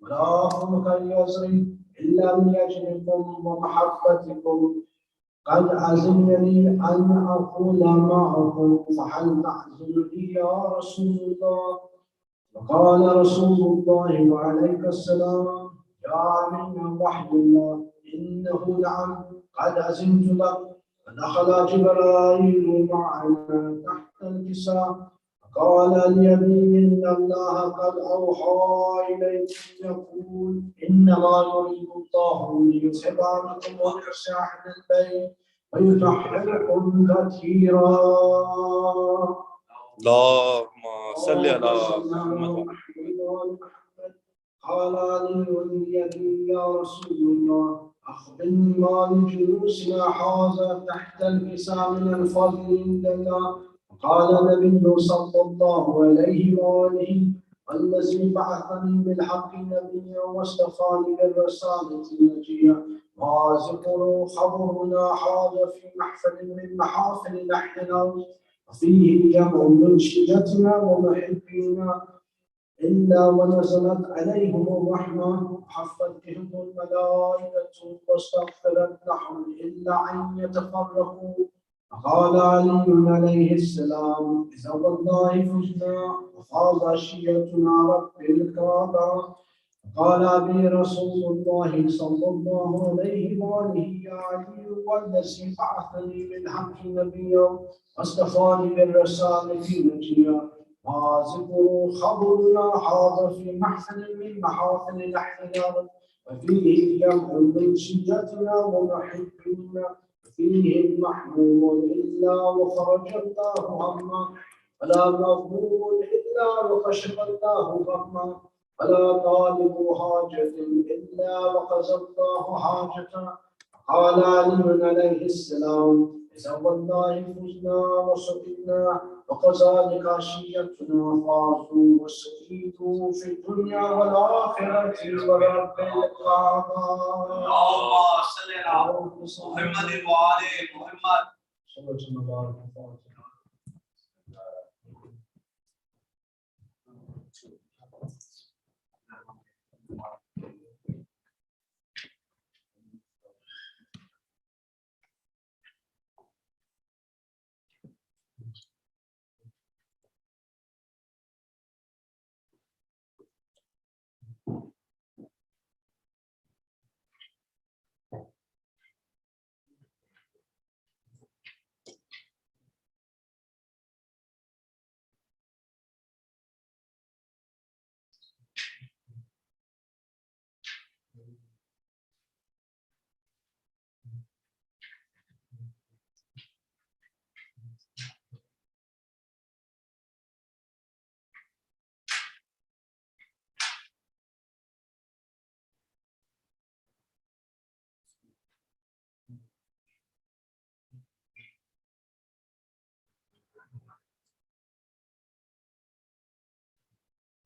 ولا أخذ كاليسر إلا من أجلكم ومحبتكم. قد عزمني أن أقول معكم فهل تعزمني يا رسول الله؟ فقال رسول الله وعليك السلام يا من وحي الله إنه نعم قد عزمت لك. فدخل جبرائيل معنا تحت الكساء فقال لأبي إن الله قد أوحى إليكم يقول إنما يريد الله ليذهب عنكم الرجس أهل البيت ويطهركم تطهيرا. اللهم صل على محمد. قال علي يا رسول الله أخبرني ما لجلوسنا هذا تحت الكساء من الفضل عند الله. قال النبي صلى الله عليه وآله الذي بعثني بالحق نبيا واصطفاني بالرسالة النجية ما ذكر خبرنا هذا في محفل من محافل نحننا وفيه جمع من شيعتنا ومحبينا إلا ونزلت عليهم الرحمة وحفتهم الملائكة واستغفرت لهم إلا أن يتفرقوا. فقال علي عليه السلام إذا والله فزنا وفاز شيعتنا رب الكعبة. قال أبي رسول الله صلى الله عليه وآله يا علي والذي بعثني بالحق نبيا واصطفاني بالرسالة نجيا ما ذكر خبرنا هذا في محفل من محافل نحننا وفيه جمع من شجتنا ومحبنا فيه المحمول إلا وخرج الله همه ولا مغموم إلا وكشف الله غمه ولا طالب حاجة إلا وقضى الله حاجته. قال علي عليه السلام إذا والله فزنا وسئلنا وكذلك شيعتنا فازوا وسئلوا في الدنيا والآخرة ورب الكعبة. اللهم صل على محمد وآل محمد. صلى الله عليه وسلم.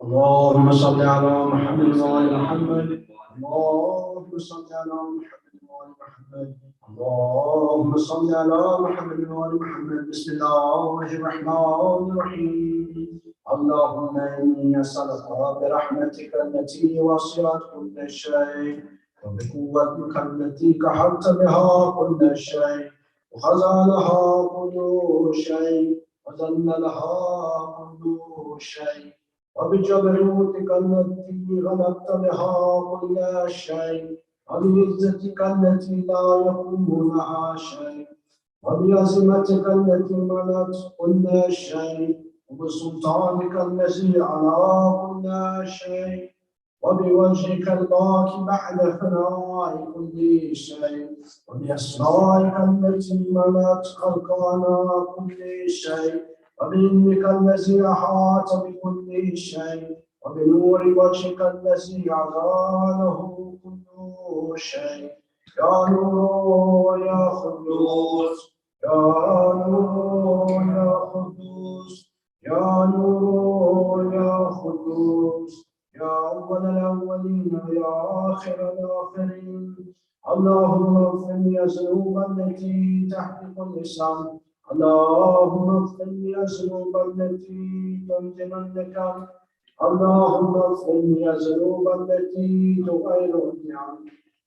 اللهم صل على محمد وآل محمد. اللهم صل على محمد وآل محمد. اللهم صل على محمد وآل محمد. بسم الله الرحمن الرحيم. اللهم إني أسألك برحمتك التي وسعت كل شيء وبقوتك التي قهرت بها كل شيء وخزانها كل شيء وذللها كل شيء وبجبروتك التي غلبت بها كل شيء وبعزتك التي لا يقوم لها شيء وبعزمتك التي ملت كل شيء وبسلطانك الذي على كل شيء وبوجهك الباقي بعد فناء كل شيء وبأسمائك التي ملت أركان كل شيء وبعلمك الذي أحاط بكل شيء وبنور وجهك الذي أعطاه كل شيء. يا نور يا قدوس يا نور يا قدوس يا نور يا قدوس يا أول الأولين يا آخر الآخرين. اللهم اغفر لي الذنوب التي تحرق اللسان. اللهم اغفر لي الذنوب التي تنزل النكال. اللهم اغفر لي الذنوب التي تغير النعم.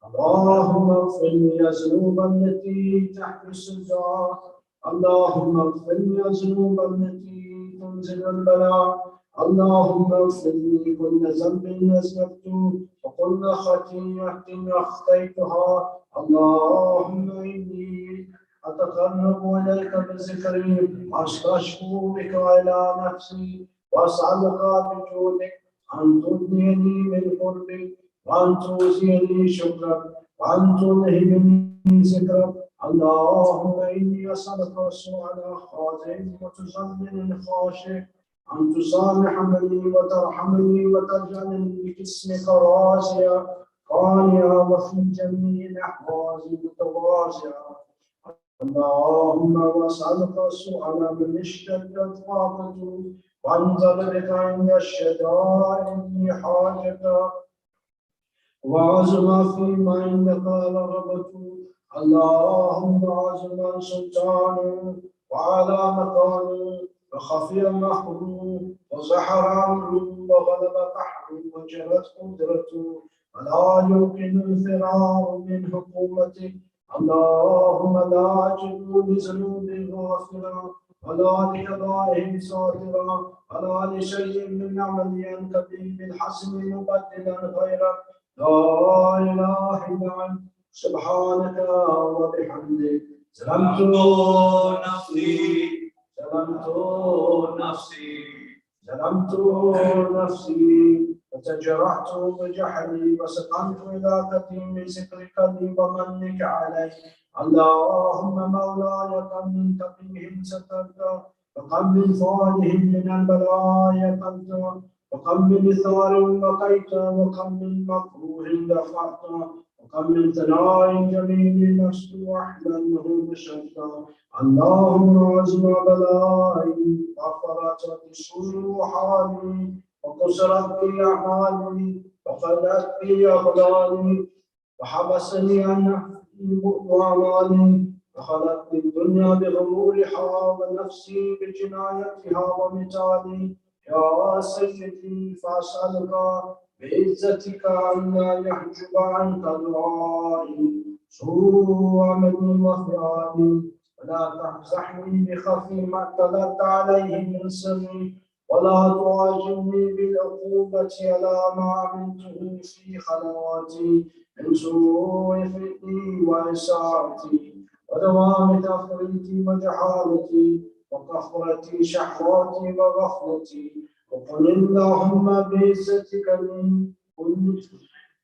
اللهم اغفر لي الذنوب التي تحبس الدعاء. اللهم اغفر لي الذنوب التي تنزل البلاء. اللهم اغفر لي كل ذنب اذنبته وكل خطيئة اخطيتها. اللهم اني اتقرب اليك بذكري واستشكو بك الى نفسي واسالك بجودك ان تدنيني من قربك وان توزيني شكرك وان تلهمني ذكرك. اللهم اني اسالك سؤال خازن متزمن خاشع أن تسامحني وترحمني وتجعلني باسمك راضيا قانعا وفي جميع الأحوال متواضعا. اللهم واسألك السؤال من اشتد طاقته وانزل بك عند الشدائد حاجته وعزم فيما عندك رغبته. اللهم عزم سلطانه وعلى مكانه وخفي مخلوق وزحر عمره وغلب قحره وجرت قدرته ولا يمكن الفرار من حكومته. اللهم لا أجد لذنوبي غافرا ولا لقضائه ساترا ولا لشيء من عملي كبير بالحسن مبدلا غيرك. لا إله إلا أنت سبحانك وبحمدك ظلمت نفسي ظلمت نفسي وتجرعت بجحدي وسقمت إلى كتيم ذكرك لي ومنك علي. اللهم مولاي كم من تقيهم سترت وكم من صالح من البلاء يقلت وكم من إثار وقيت وكم من مكروه دفعت وكم من ثناء جميل نفس وحده بشرت. اللهم عزم بلائي وفرجت سوء حالي وكسرت بي أعمالي وقلت بي أغلالي وحبسني عن نفسي وأعمالي وخلت الدنيا بغرورها ونفسي بجنايتها ومثالي. يا سيدي فأسألك بعزتك أن لا يحجب عنك دعائي سوء عملي وفعالي ولا تمزحني بخفي ما اطلعت عليه من سري ولا تعاجلني بالعقوبة على ما عملته في خلواتي من سوء فعلي وإساءتي ودوام تفريطي وجهالتي وكثرة شهواتي وغفلتي. وقل اللهم بعزتك لي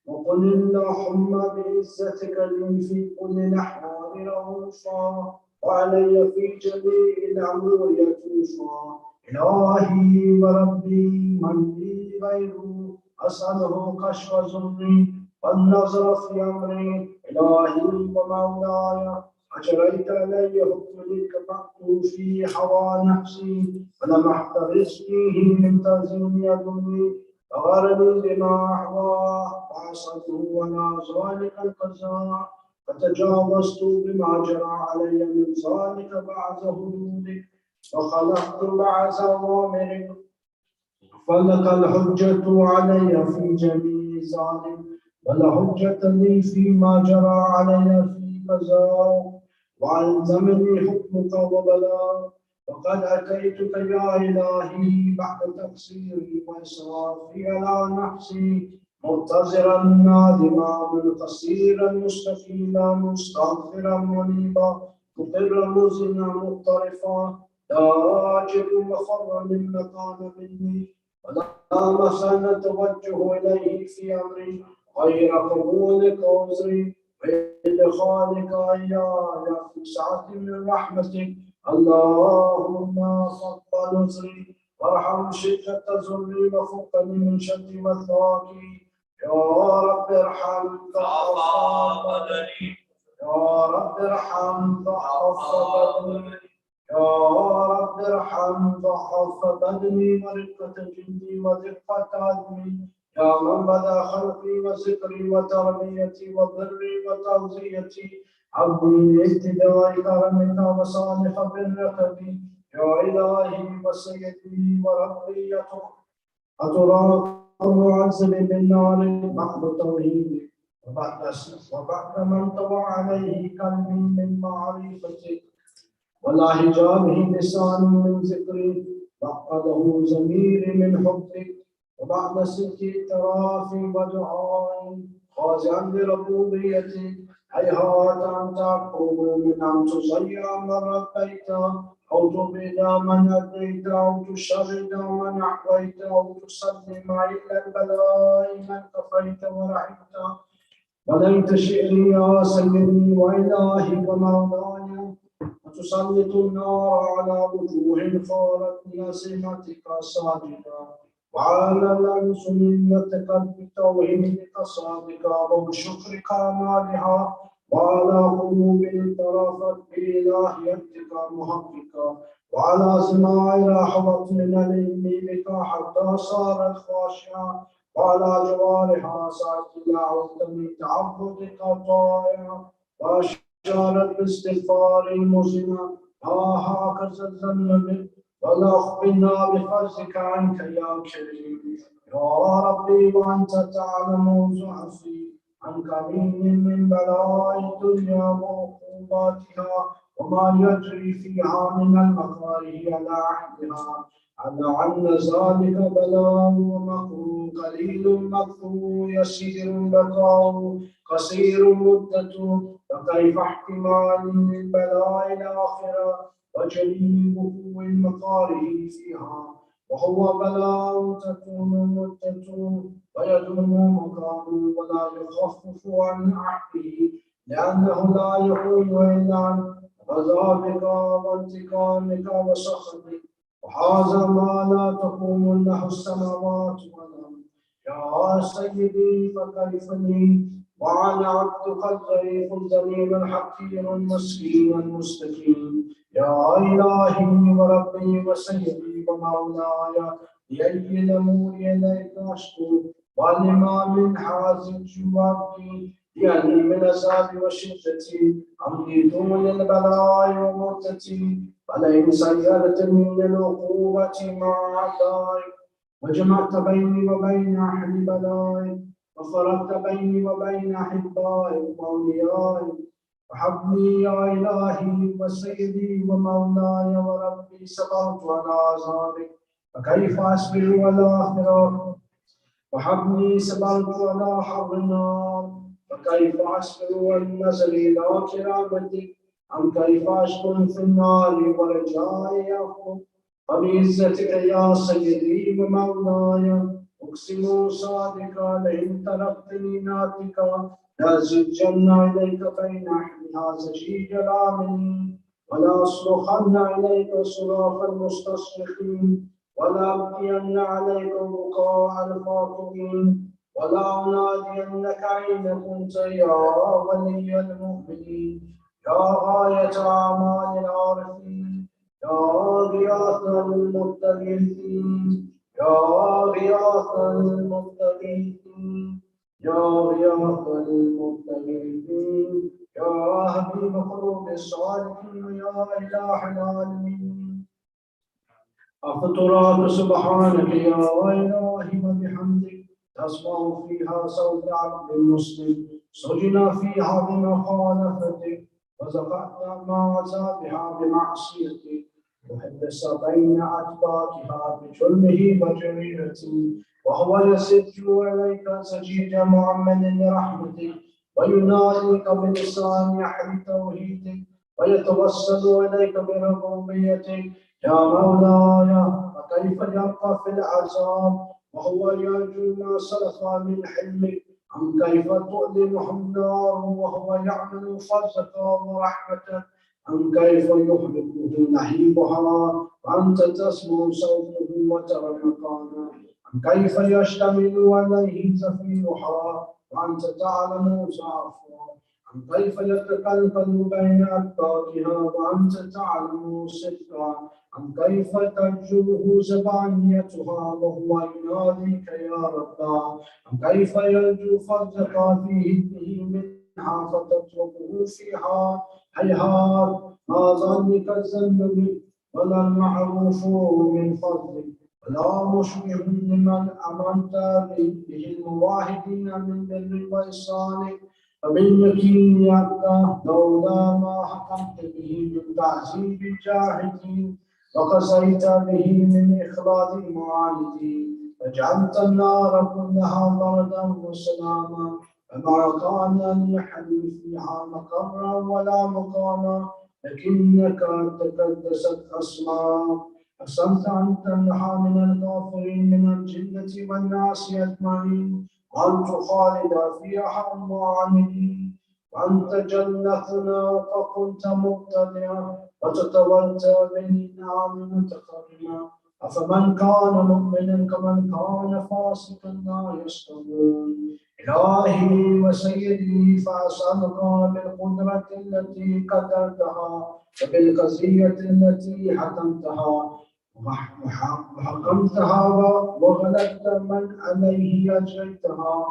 وقل اللهم بعزتك لي في كل الأحوال رؤوفا وعلي في جميع الأمور يتوفا. إلهي وربي من لي غيره أسأله كشف ضري والنظر في أمري. إلهي ومولاي أجريت علي حكمك فقت في هوى نفسي فلمحت رزقه من تزيين يدني فغرني بما أحواه وعصته ولا ذلك القضاء فتجاوزت بما جرى علي من ذلك بعد حدودك وخلقت بعد أوامرك فلك الحجة علي في جميع ذلك ولا حجة لي فيما جرى علي في قضاء وألزمني حكمك وبلاغ. وقد أتيتك يا إلهي بعد تقصيري وإسرافي على نفسي معتذرا نادما منقصيرا مستقيلا مستغفرا منيبا مقرا مزنا مضطرفا لا أجد مفرا مما كان مني ولا مثلا توجه إليه في أمري غير قبولك عذري وإدخالك إياي في سعة من رحمتك. اللهم فضل نصري وارحم شدة ذري وفقني من شر مثواكي. يا رب ارحم ضعف بدني يا رب ارحم ضعف بدني يا رب ارحم ضعف بدني ورقة جلدي ودقة عزمي. يا من بدا خلقي وذكري وتربيتي وبري وتوزيتي عبدي ابتداء كرمك وصالح برك بي. يا إلهي وسيدي وربي أتراك معذب بالنار بعد توحيدك وبعد من طوى عليه قلبي من معرفتك ولا حجابه لساني من ذكري بعده زميري من حبك وبعد ست اعتراف ودعاء خاضعا لربوبيتك هيهات أن تقوم من أن تصير من ربيت أو تبعد من أديت أو تشرد من أحويت أو تسلم إلى البلاء من كفيت ورحمت وليت شئري يا سيدي وإلهي ومولاي وتسلط النار على وجوه صارت لسمتك ساجدا وعلى الأنس ملتك بتوحيدك صادقا وبشكرك مالها وعلى قلوب اعترفت بإلهيتك محققا وعلى سماع رحمت من العلم بك حتى صارت خاشعة وعلى جوارها سعت إلى من تعبدك طائعا وأشارت باستغفار مزنا هكذا الذنب ولا أخبرنا بفضلك عنك يا كريم يا ربي وأنت تعلم ضعفي عن كريم من بلاء الدنيا وعقوباتها وما يجري فيها من المكاره على عهدها لعل ذلك بلاء ومكروه قليل مكروه يسير بقاء قصير مدة فكيف احتمال من بلاء الآخرة وجليل وقوع المكاره فيها وهو بلاء تكون مدة ويدوم مكانه ولا يخفف عن عهده لأنه لا يكون إلا عن غضبك وانتقامك وسخطك وهذا ما لا تقوم له السماوات والأرض يا سيدي فكيف لي وأنا عبدك الضعيف الذليل الحقير المسكين المستكين يا إلهي وربي وسيدي ومولاي لأي الأمور إليك أشكو ولما من حازم جوابي يعني من العذاب والشدة أمضي طول البلاء ومدتي فلئن سيرتني من العقوبة مع أعدائي وجمعت بيني وبين أهل بلائي وفرقت بيني وبين أحبائي وأوليائي وحبني يا إلهي وسيدي ومولاي وربي صبرت على عذابك فكيف أصبر على فراقك وحبني صبرت على حر النار فكيف أصبر والنزل إلى كرامتك أم كيف أشكر في النار ورجائي يخرج فبعزتك يا سيدي ومولاي أقسم صادقا لئن تركتني ناتكا لأزجن إليك بين أحدها زجيج العاملين ولا أصرخن إليك صراخ المستصرخين ولا أبكين عليك بكاء الخاطبين ولا أنادينك أين كنت يا ولي المؤمنين يا غاية أعمال العارفين يا غياث المبتغين يا غياث المبتغين يا غياث المبتغين يا حبيب قلوب الصالحين يا إله العالمين أفتراك سبحانك يا إلهي وبحمدك تسمع فيها صوت عبد مسلم سجن فيها بمخالفتك وزفعت مع عذابها بمعصيتك وحبس بين أتباعها بجرمه وجريرته وهو يسج إليك سجيج محمد لرحمتك ويناديك بلسان يحيي توحيدك ويتوسل إليك بربوبيتك يا مولاي فكيف يبقى في العذاب وهو يرجو ما سلف من حلمك أم كيف تؤلمه النار وهو يعمل فضلك ورحمتك أم كيف يهلكه نحيبها وأنت تسمع صوته وترى مكانه أم كيف يشتمل عليه زفيرها وأنت تعلم ضعفها أم كيف يتقلقل بين أتباعها وأنت تعلم صدقها أم كيف ترجوه زبانيتها وهو يناديك يا رب أم كيف يرجو فضلك في هده منها فتتركه فيها هيهات ما ظنك الذنب ولا المعروف من فضلك ولا مشبه لمن أمنت به المواحدين من بر وإحسان فباليقين يبقى لولا ما حكمت به من تعذيب الجاهدين وقضيت به من إخراج المعاندين فجعلت النار كلها بردا وسلاما فما كان لحد فيها مقرا ولا مقاما لكنك تقدست أسماء أقسمت أن تمنح من الكافرين من الجنة والناس أجمعين وأن تخالد فيها المعاندين وأنت جنتنا فكنت مبتدئا وتتولت بالنعم متكرما أفمن كان مؤمنا كمن كان فاسقا لا يستوون إلهي وسيدي فأسألك بالقدرة التي قدرتها وبالقضية التي حكمتها وحكمتها وغلبت من عليه أجريتها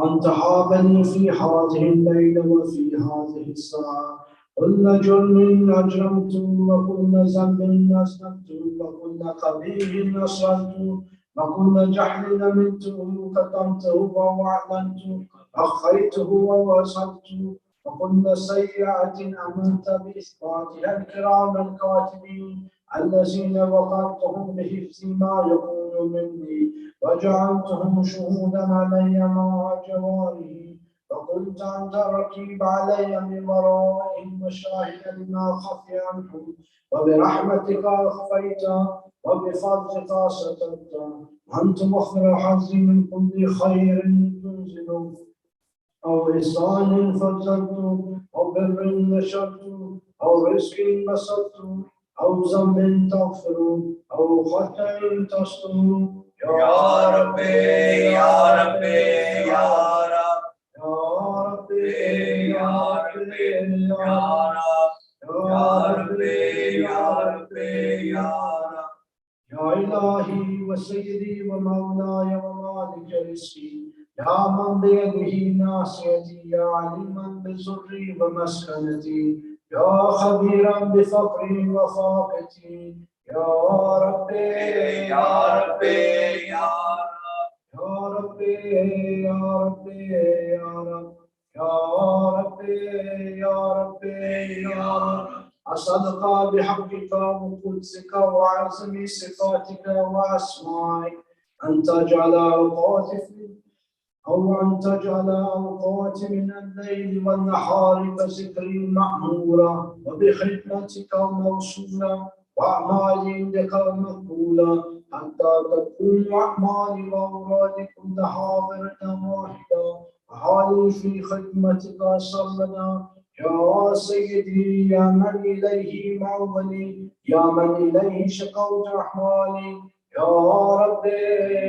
أن تحابني في هذه الليلة وفي هذه الساعة كل جرم أجرمت وكل ذنب أذنبت وكل قبيح نصرت وكل جهل أمنته كتمته وأعلنت أخفيته ووصلت وكل سيئة أمنت بإثباتها الكرام الكاتبين الذين وقفتهم بحفظ ما يقول مني وجعلتهم شهودا علي مع جوارهم وكنت أنت الرقيب علي من ورائهم وشاهدا لما خفي عنهم وبرحمتك أخفيت وبفضلك سترت وأنت مخبر حظي من كل خير تنزل أو إحسان فضلت أو بر نشرت أو رزق بسطت أو ذنب تغفر أو خطأ تستر يا ربي يا ربي يا رب يا ربي يا ربي يا رب يا ربي يا ربي يا رب يا إلهي وسيدي ومولاي ومالك رزقي يا من بيده ناصيتي يا عليما بسري ومسكنتي يا خبيرا بفقري وفاقتي يا ربي يا ربي يا يا ربي يا ربي يا رب يا ربي يا ربي يا رب أسألك بحقك وقدسك وعظم صفاتك وأسمائك أن تجعل أوقات من الليل والنهار كذكري مأمورة وبخدمتك موصولة وأعمالي عندك مقبولة حتى تكون أعمالي وأورادي كلها بردا واحدة وحالي في خدمتك سرمدا يا سيدي يا من إليه معولي يا من إليه شكوت أحوالي يا ربي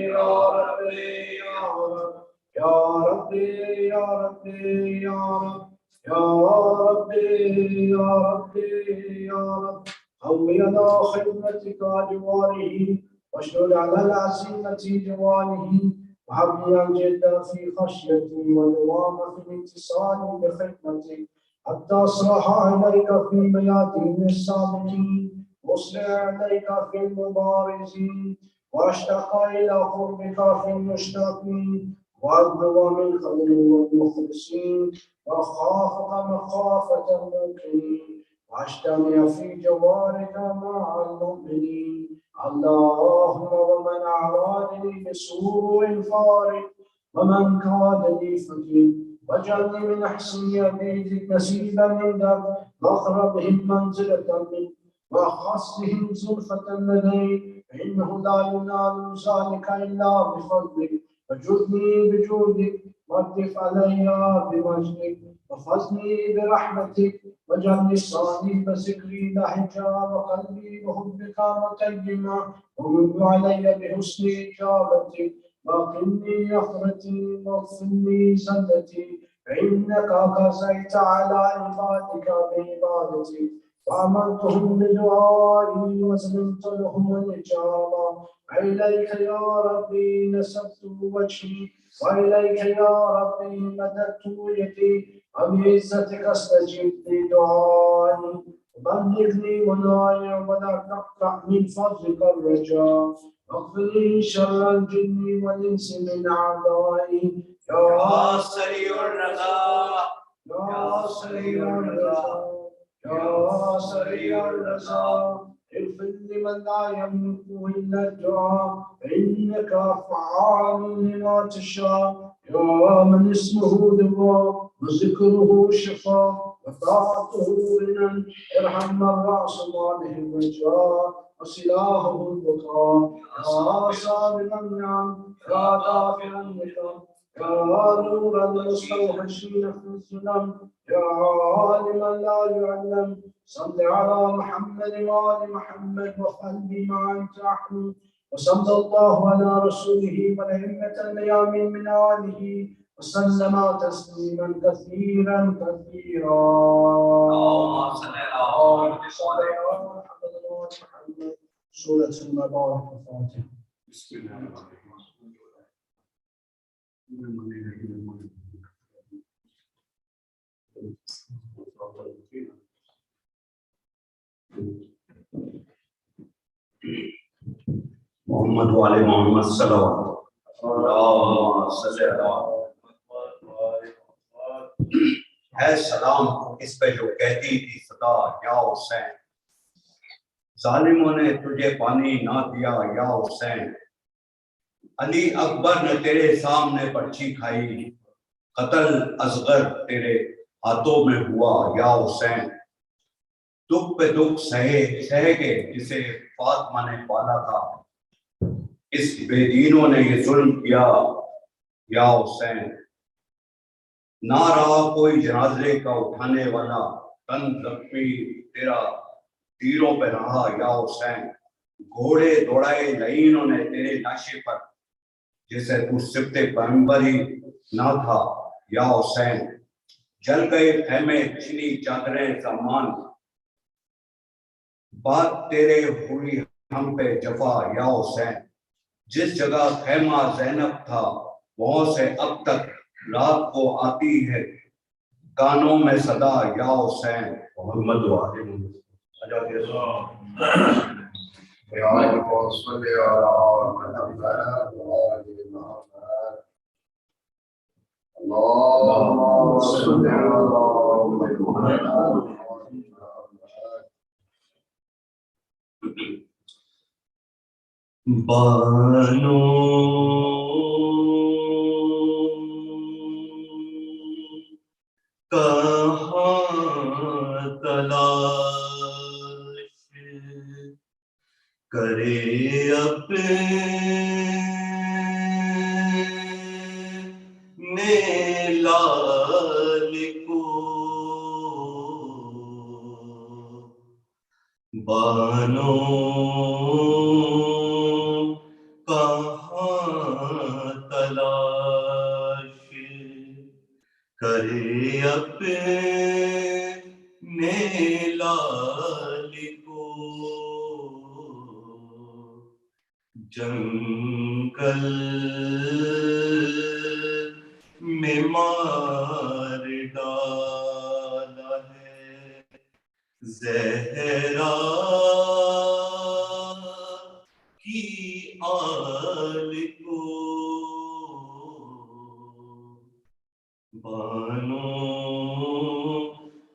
يا ربي يا رب يا ربي يا ربي يا رب يا ربي يا ربي يا رب قوي على خدمتك جواره واشدد على العزيمة جواره وهب لي الجد في خشيتي والدوام في الاتصال بخدمتك حتى أصلح إليك في ميادين السابقين وأصلح إليك في المبارزين وأشتاق إلى قربك في المشتاقين وأبلغ من خير المخلصين وأخافك مخافة الموقنين وأجتمع في جوارك مع المؤمنين اللهم ومن أعرادني بسوء فارق ومن كادني فكين واجعلني من أحسن يديك نسيبا عندك وأقربهم منزلة منك وأخصهم زلفة لديك إنه لا ينال ذلك إلا بفضلك فجدني بجودك واكتف علي بوجهك وفزني برحمتك واجعلني صاني فذكري لهجا وقلبي بحبك متيما ومد علي بحسن إجابتك وقني يفرتي واغفرني زلتي فإنك قسيت على عبادك بعبادتك وأمرتهم بدعائي وسلمت لهم الإجابة وإليك يا ربي نسبت وجهي وإليك يا ربي مددت يدي وبعزتك استجب لدعائي بلغني ونايا ولا تقطع من فضلك الرجاء واغفر لي شر الجن والإنس من أعدائي يا سريع الرضا يا سريع الرضا يا سريع الرضا اغفر لمن لا يملكه إلا الدعاء إنك فعال لما تشاء يا من اسمه دعاء وذكره شفاء وطاعته غنى ارحم من رأس ماله الرجاء وسلاحه البقاء يا سابق النعم يا دافع النقم يا نور المستوحشين في الظلم يا عالما لا يعلم صل على محمد وآل محمد وقلبي معا تحمي وصلى الله على رسوله والأئمة الميامين من آله وسلم تسليما كثيرا كثيرا. اللهم صل على محمد. سورة المبارك الفاتحة. بسم الله الرحمن الرحيم. محمد والے محمد صلی اللہ صلی اللہ ہے سلام اس پہ جو کہتی تھی صدا یا حسین، ظالموں نے تجھے پانی نہ دیا یا حسین، علی اکبر نے تیرے سامنے پرچی کھائی، قتل اصغر تیرے ہاتھوں میں ہوا یا حسین، دکھ پہ دکھ سہے کے جسے فاطمہ نے پالا تھا، اس بے دینوں نے یہ ظلم کیا یا حسین، نہ رہا کوئی جنازے کا اٹھانے والا، تن زخمی تیرا تیروں پہ رہا یا حسین، گھوڑے دوڑائے لعینوں نے تیرے لاشے پر، جسے تو صفت پیغمبر ہی نہ تھا یا حسین، جل گئے خیمے چھنی چادریں سامان، بات تیرے ہوئی ہم پہ جفا یا حسین، جس جگہ خیمہ زینب تھا وہاں سے اب تک رات کو آتی ہے کانوں میں صدا یا حسین، محمد والے اللهم صل على محمد. بانو کہاں تلاش کرے اپنے لال کو، بانو کہاں تلاش کرے اپنے لال کو، جنگل میں مار ڈالا ہے زہرا کی آل کو، بانو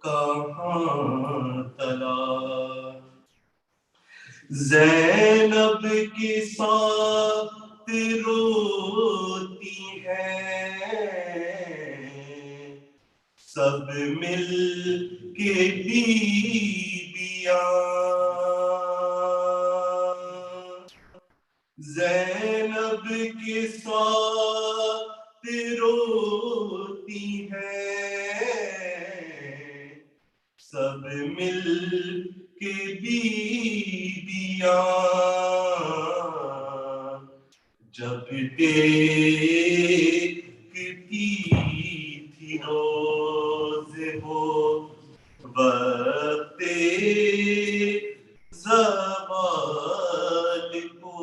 کہاں تلاش، زینب کی ساتھ روتی ہے سب مل کے بیویاں، زینب کے ساتھ روتی ہے سب مل کے بیویاں، جب دیکھتی تھی روز ہو وقت زوال کو،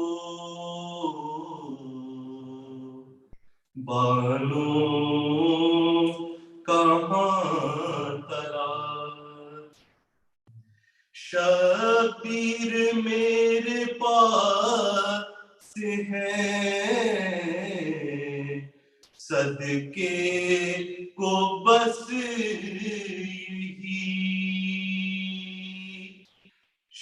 بانو کہاں تلاش، شبیر میرے پاس ہے صدقے کو بس یہی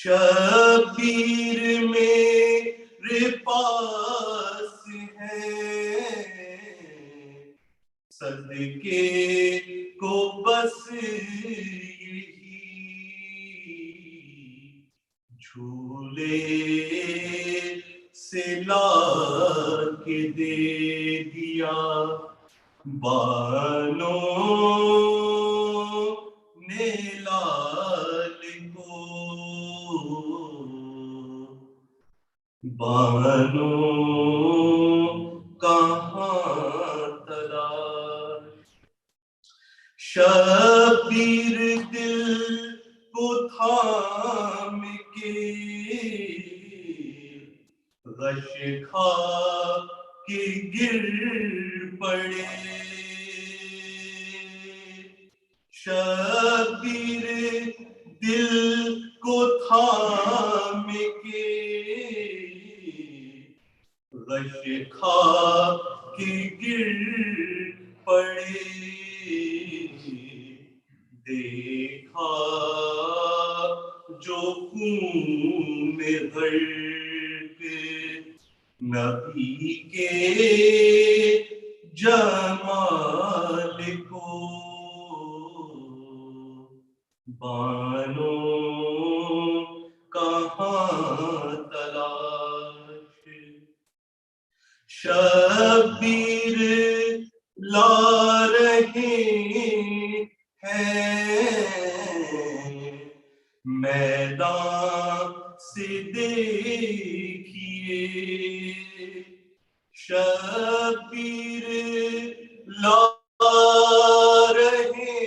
شبیر میرے پاس ہے صدقے کو بس یہی جھولے سے لا کے دے دیا بانوں نے لال کو بانوں کہاں تلاش شبیر دل کو تھام کے غش کھا کے گر پڑے شبیر دل کو تھام کے غش کھا کے گر پڑے دیکھا جو خون غرق نبی کے جمال کو بانوں کہاں تلاش شبیر لا رہے ہیں میدان سے دیکھیے شبیر لا رہے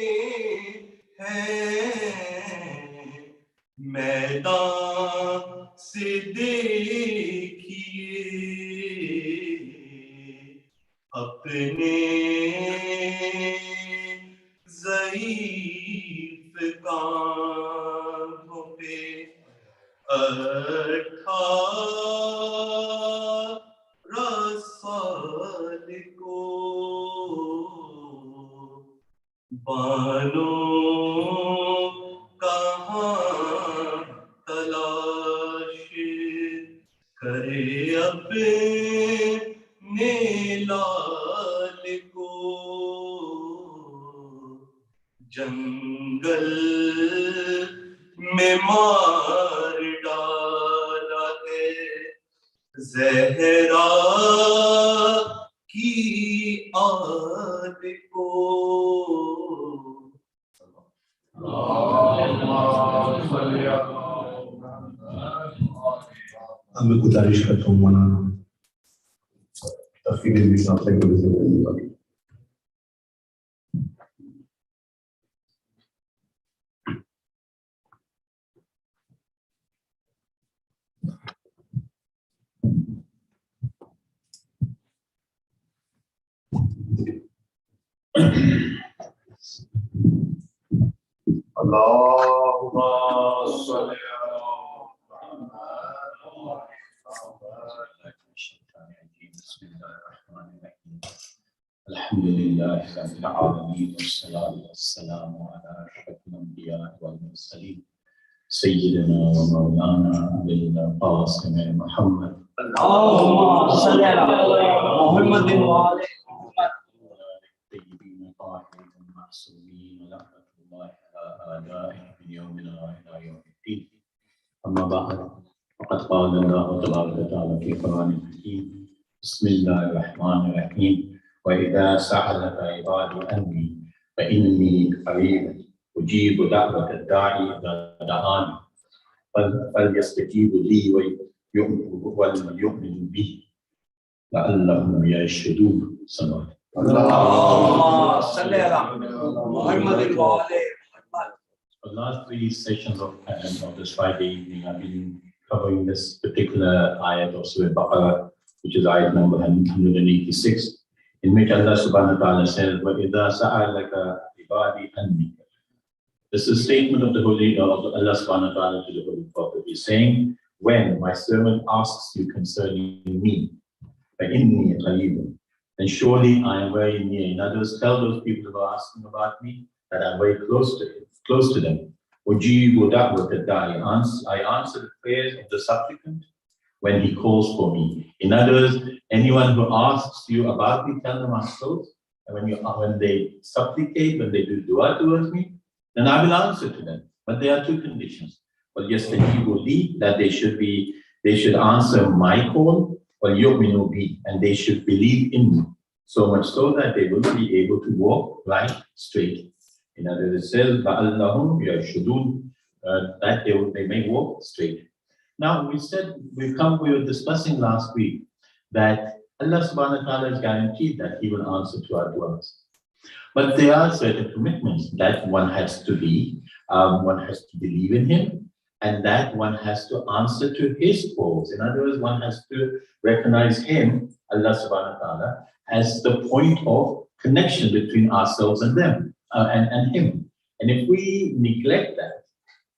ہیں میدان سے دیکھیے اپنے ضعیف کانٹھوں پہ 18 سال کو بانوں کہاں تلاش کرے اپنے لال کو جنگل میں مار ڈالا ہے زہرا کی آل کو میں گزارش کرتا ہوں مولانا تفصیل بھی صاحب سے اللهم صل على بسم الله الرحمن الرحيم الحمد لله رب العالمين والصلاة والسلام على أشرف الأنبياء والمرسلين سيدنا ومولانا أبي القاسم محمد اللهم صل على محمد وعلى الطيبين الطاهرين المعصومين ورحمة الله على آبائهم من يومنا إلى يوم الدين أما بعد فقد قال الله تبارك وتعالى في القرآن الحكيم بسم الله الرحمن الرحيم وإذا سألك عبادي عني فإني قريب أجيب دعوة الداعي إذا دعاني فليستجيبوا لي وليؤمنوا بي لعلهم يرشدون صلوات اللهم صل على محمد وعلى The last 3 sessions of this Friday evening, I've been covering this particular ayat of Surah Baqarah, which is ayat number 186, in which Allah subhanahu wa ta'ala says, وَإِذَا سَأَلَكَ عِبَادِي أَنِّي. This is a statement of the Holy of Allah subhanahu wa ta'ala to the Holy Prophet. He's saying, when my servant asks you concerning me, then surely I am very near. In others, tell those people who are asking about me that I'm very close to them. I answer the prayers of the supplicant when he calls for me. In others, anyone who asks you about me, tell them I'm close. And when they supplicate, when they do dua towards me, then I will answer to them. But there are two conditions. Well, yes, that they should answer my call, and they should believe in me, so much so that they will be able to walk right straight. In other words, it says that they may walk straight. Now we were discussing last week that Allah subhanahu wa ta'ala is guaranteed that He will answer to our du'as. But there are certain commitments that one has to believe in Him, and that one has to answer to His calls. In other words, one has to recognize Him, Allah subhanahu wa ta'ala, as the point of connection between ourselves and them, and Him. And if we neglect that,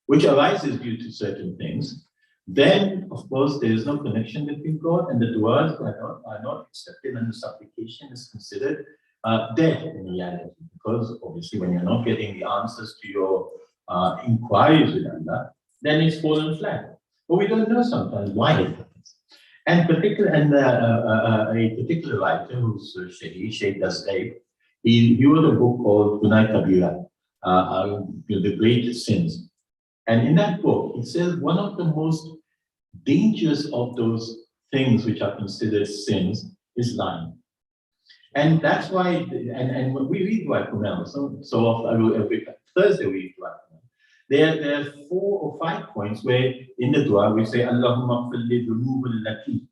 which arises due to certain things, then of course there is no connection between God, and the du'as are not accepted, and the supplication is considered dead in reality, because obviously when you're not getting the answers to your inquiries with Allah, then it's fallen flat. But we don't know sometimes why it happens. And a particular writer who's Sheikh Dasghaib, he wrote a book called Gunai Kabira, The Great Sins. And in that book, it says one of the most dangerous of those things which are considered sins is lying. And that's why, and when we read Dua Kumel, so often, every Thursday we read Dua Kumel, there are 4 or 5 points where in the dua we say, Allahumma qfirli dhunubal lati,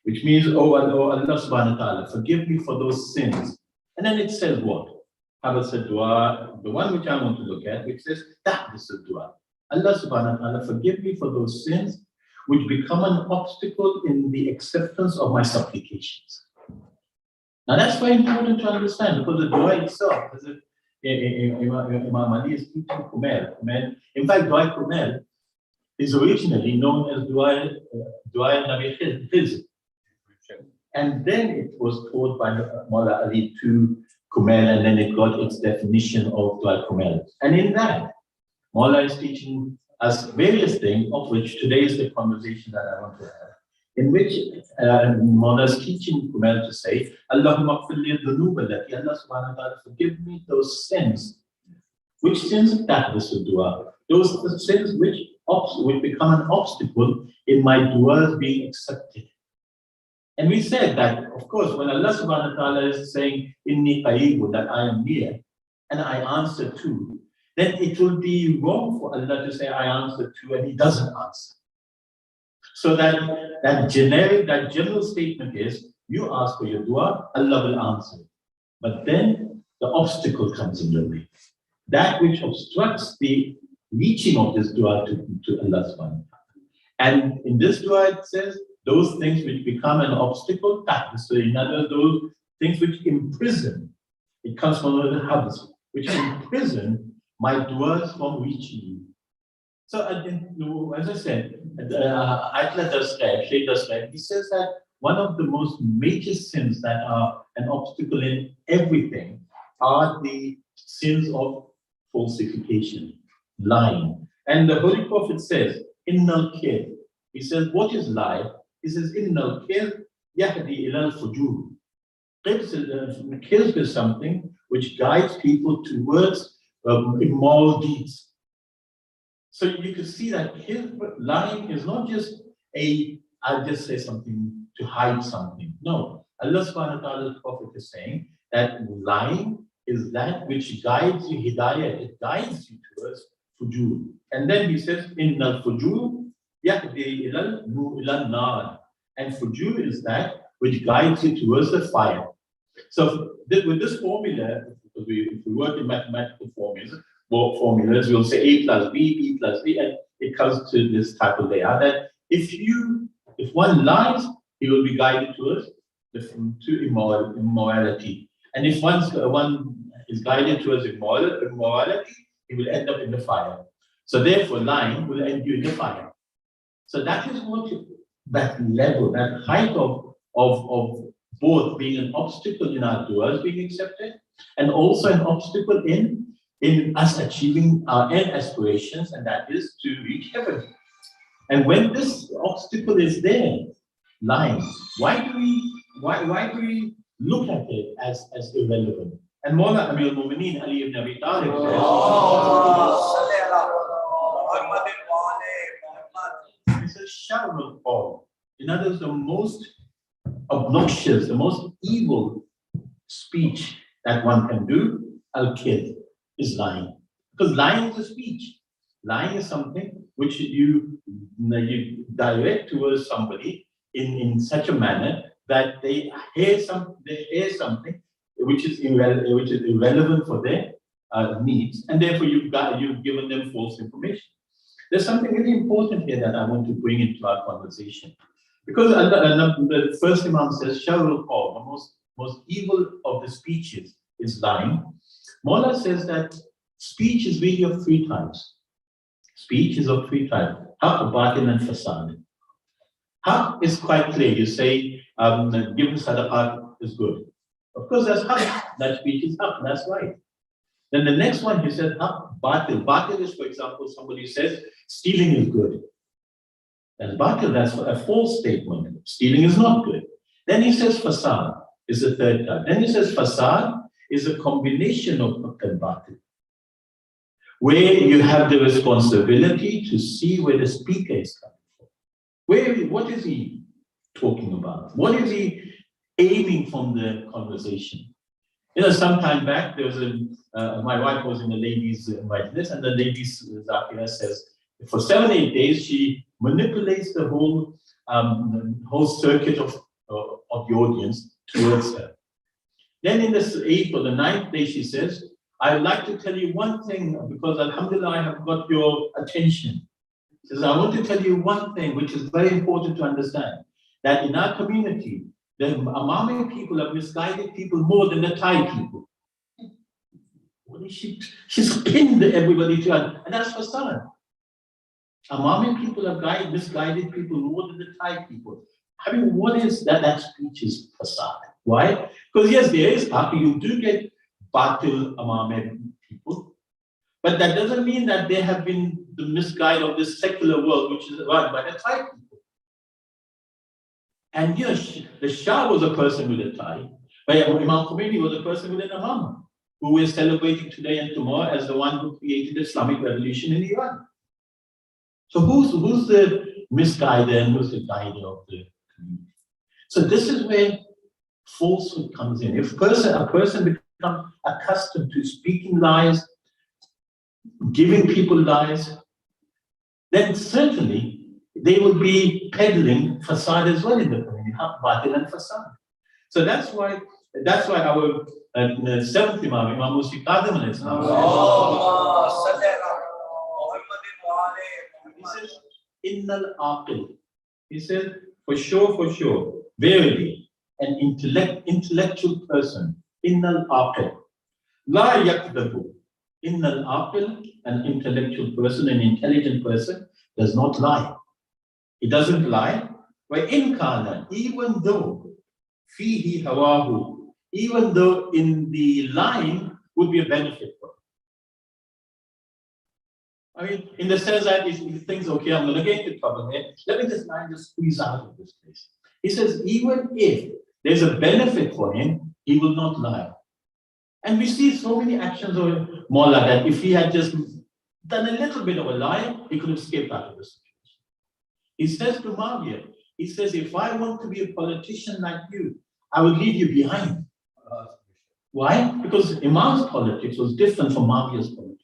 which means, oh Allah subhanahu wa ta'ala, forgive me for those sins. And then it says what? Have a dua, the one which I want to look at, which says, that is a dua. Allah subhanahu wa ta'ala, forgive me for those sins which become an obstacle in the acceptance of my supplications. Now that's very important to understand, because the dua itself, as Imam Ali is teaching Kumel. In fact, Dua Kumel is originally known as Dua Nabi Khizr. And then it was taught by Mawla Ali to Kumel, and then it got its definition of Dua Kumel. And in that, Mawla is teaching us various things, of which today is the conversation that I want to have, in which Mawla is teaching Kumel to say, Allahumma qfirli dhunuba lati, Allah subhanahu wa ta'ala, forgive me those sins. Which sins? That was the dua. Those sins which become an obstacle in my duas being accepted. And we said that, of course, when Allah subhanahu wa ta'ala is saying, Inni qareebun, that I am near, and I answer to, then it will be wrong for Allah to say, I answer to, and He doesn't answer. So that general statement is, you ask for your dua, Allah will answer. But then the obstacle comes in your way. That which obstructs the reaching of this dua to Allah subhanahu wa ta'ala. And in this dua it says, those things which become an obstacle, so in other words, those things which imprison, it comes from the habs, which imprison my duas from reaching you. So as I said, Sheikh Dasghaib, he says that one of the most major sins that are an obstacle in everything are the sins of falsification, lying. And the Holy Prophet says, Innal kir. He says, what is lie? He says, Innal kir yahdi ilal fujur. Kir is something which guides people towards immoral deeds. So you can see that lying is not just I'll just say something to hide something. No, Allah subhanahu wa ta'ala's Prophet is saying that lying is that which guides you, hidayah, it guides you towards fujur. And then he says, Innal fujur yahdi ilal nar. And fujur is that which guides you towards the fire. So with this formula, if we work in mathematical formulas, we'll say A plus B plus C, and it comes to this type of layout that if one lies, he will be guided towards immorality. And if one is guided towards immorality, he will end up in the fire. So therefore, lying will end you in the fire. So that is what that level, that height of both being an obstacle in our duas being accepted, and also an obstacle in us achieving our end aspirations, and that is to reach heaven. And when this obstacle is there, lying, why do we look at it as irrelevant? And Mawla Amir al-Mu'mineen Ali ibn Abi Talib says, Shab al-Qawl. In other words, the most obnoxious, the most evil speech that one can do, al-Kid, is lying. Because lying is a speech. Lying is something which you direct towards somebody in such a manner that they hear something which is irrelevant for their needs, and therefore you've given them false information. There's something really important here that I want to bring into our conversation, because the first Imam says, Sharul Qawl, the most evil of the speeches is lying. Mawla says that speech is really of three types. Speech is of three types: haq, batil, and fasad. Haq is quite clear. You say, giving sadaqah is good. Of course, that's haq. That speech is haq. That's right. Then the next one, he said, haq, batil. Batil is, for example, somebody says, stealing is good. That's batil. That's a false statement. Stealing is not good. Then he says, fasad is the third type. Then he says, fasad is a combination of haq and batil, where you have the responsibility to see where the speaker is coming from. What is he talking about? What is he aiming from the conversation? You know, some time back, there was my wife was in the ladies' majlis, and the ladies' Jaaferiya says, for 7-8 days, she manipulates the whole circuit of the audience towards her. Then in the 8th or the 9th day, she says, I'd like to tell you one thing, because Alhamdulillah, I have got your attention. She says, I want to tell you one thing, which is very important to understand, that in our community, the Amami people have misguided people more than the Thai people. She's pinned everybody to her, and that's fasad. Amami people have misguided people more than the Thai people. I mean, what is that? That speech is fasad. Why? Because yes, there is haq. You do get batil Amami people, but that doesn't mean that they have been the misguide of this secular world, which is run by the Thai people. And yes, the Shah was a person with a tie, but Imam Khomeini was a person with an imam, who we're celebrating today and tomorrow as the one who created the Islamic revolution in Iran. So who's the misguider and who's the guider of the community? So this is where falsehood comes in. If a person becomes accustomed to speaking lies, giving people lies, then certainly they will be peddling fasad as well in the community, batil and fasad. So that's why our 7th Imam, Imam Musi Qadim alayhi salam, he says, Innal aqil. He said, for sure, verily, an intellectual person, Innal aqil. La yakdabu. Innal aqil, an intellectual person, an intelligent person, does not lie. He doesn't lie. But in kana, even though fihi hawahu, even though in the lying would be a benefit for him. I mean, in the sense that he thinks, okay, I'm going to get into trouble here. Let me just lie and just squeeze out of this place. He says, even if there's a benefit for him, he will not lie. And we see so many actions of Mawla that if he had just done a little bit of a lie, he could have escaped out of this situation. He says to Muawiyah, he says, if I want to be a politician like you, I would leave you behind. Why? Because Imam's politics was different from Muawiyah's politics.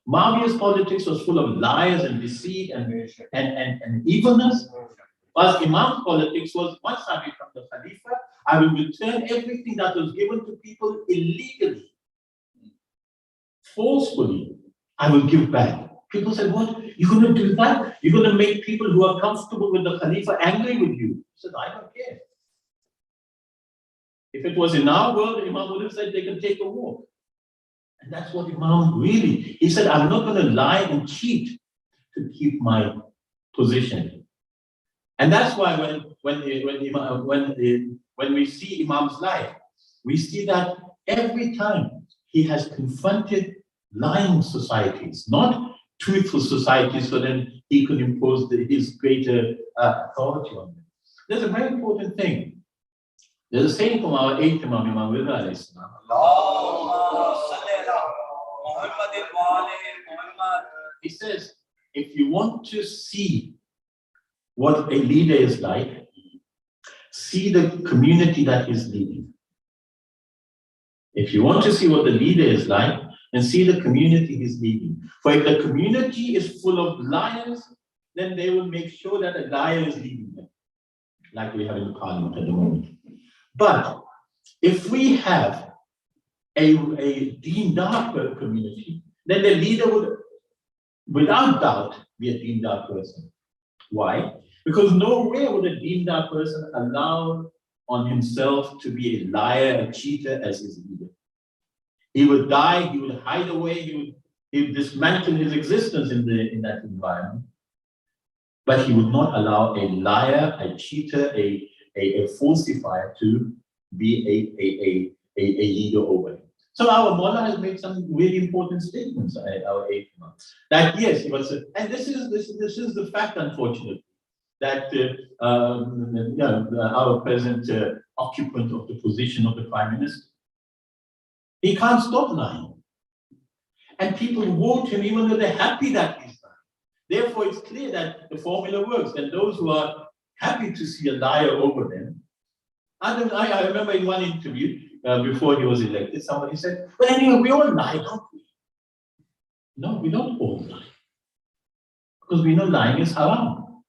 Muawiyah's politics was full of lies and deceit and evilness. Whilst Imam's politics was, once I become the Khalifa, I will return everything that was given to people illegally, forcefully. I will give back. People said, what? You're going to do that? You're going to make people who are comfortable with the Khalifa angry with you? He said, I don't care. If it was in our world, Imam would have said they can take a walk. And that's what Imam really, he said, I'm not going to lie and cheat to keep my position. And that's why when we see Imam's life, we see that every time he has confronted lying societies, not truthful societies, so then he could impose his greater authority on them. There's a very important thing. There's a saying from our eighth Imam, Imam Rida alayhi salam. He says, if you want to see what a leader is like, see the community that he's leading. If you want to see what the leader is like, then see the community he's leading. For if the community is full of liars, then they will make sure that a liar is leading them, like we have in the parliament at the moment. But if we have a deen-dar community, then the leader would, without doubt, be a deen-dar person. Why? Because nowhere would a deen-dar person allow on himself to be a liar, a cheater as his leader. He would die, he would hide away, he would dismantle his existence in that environment. But he would not allow a liar, a cheater, a falsifier to be a leader over him. So our Mullah has made some really important statements, our eighth Imam, that yes, he was, and this is the fact, unfortunately, that our present occupant of the position of the Prime Minister, he can't stop lying. And people vote him even though they're happy that he's lying. Therefore, it's clear that the formula works. And those who are happy to see a liar over them, I remember in one interview before he was elected, somebody said, well, anyway, we all lie, don't we? No, we don't all lie. Because we know lying is haram.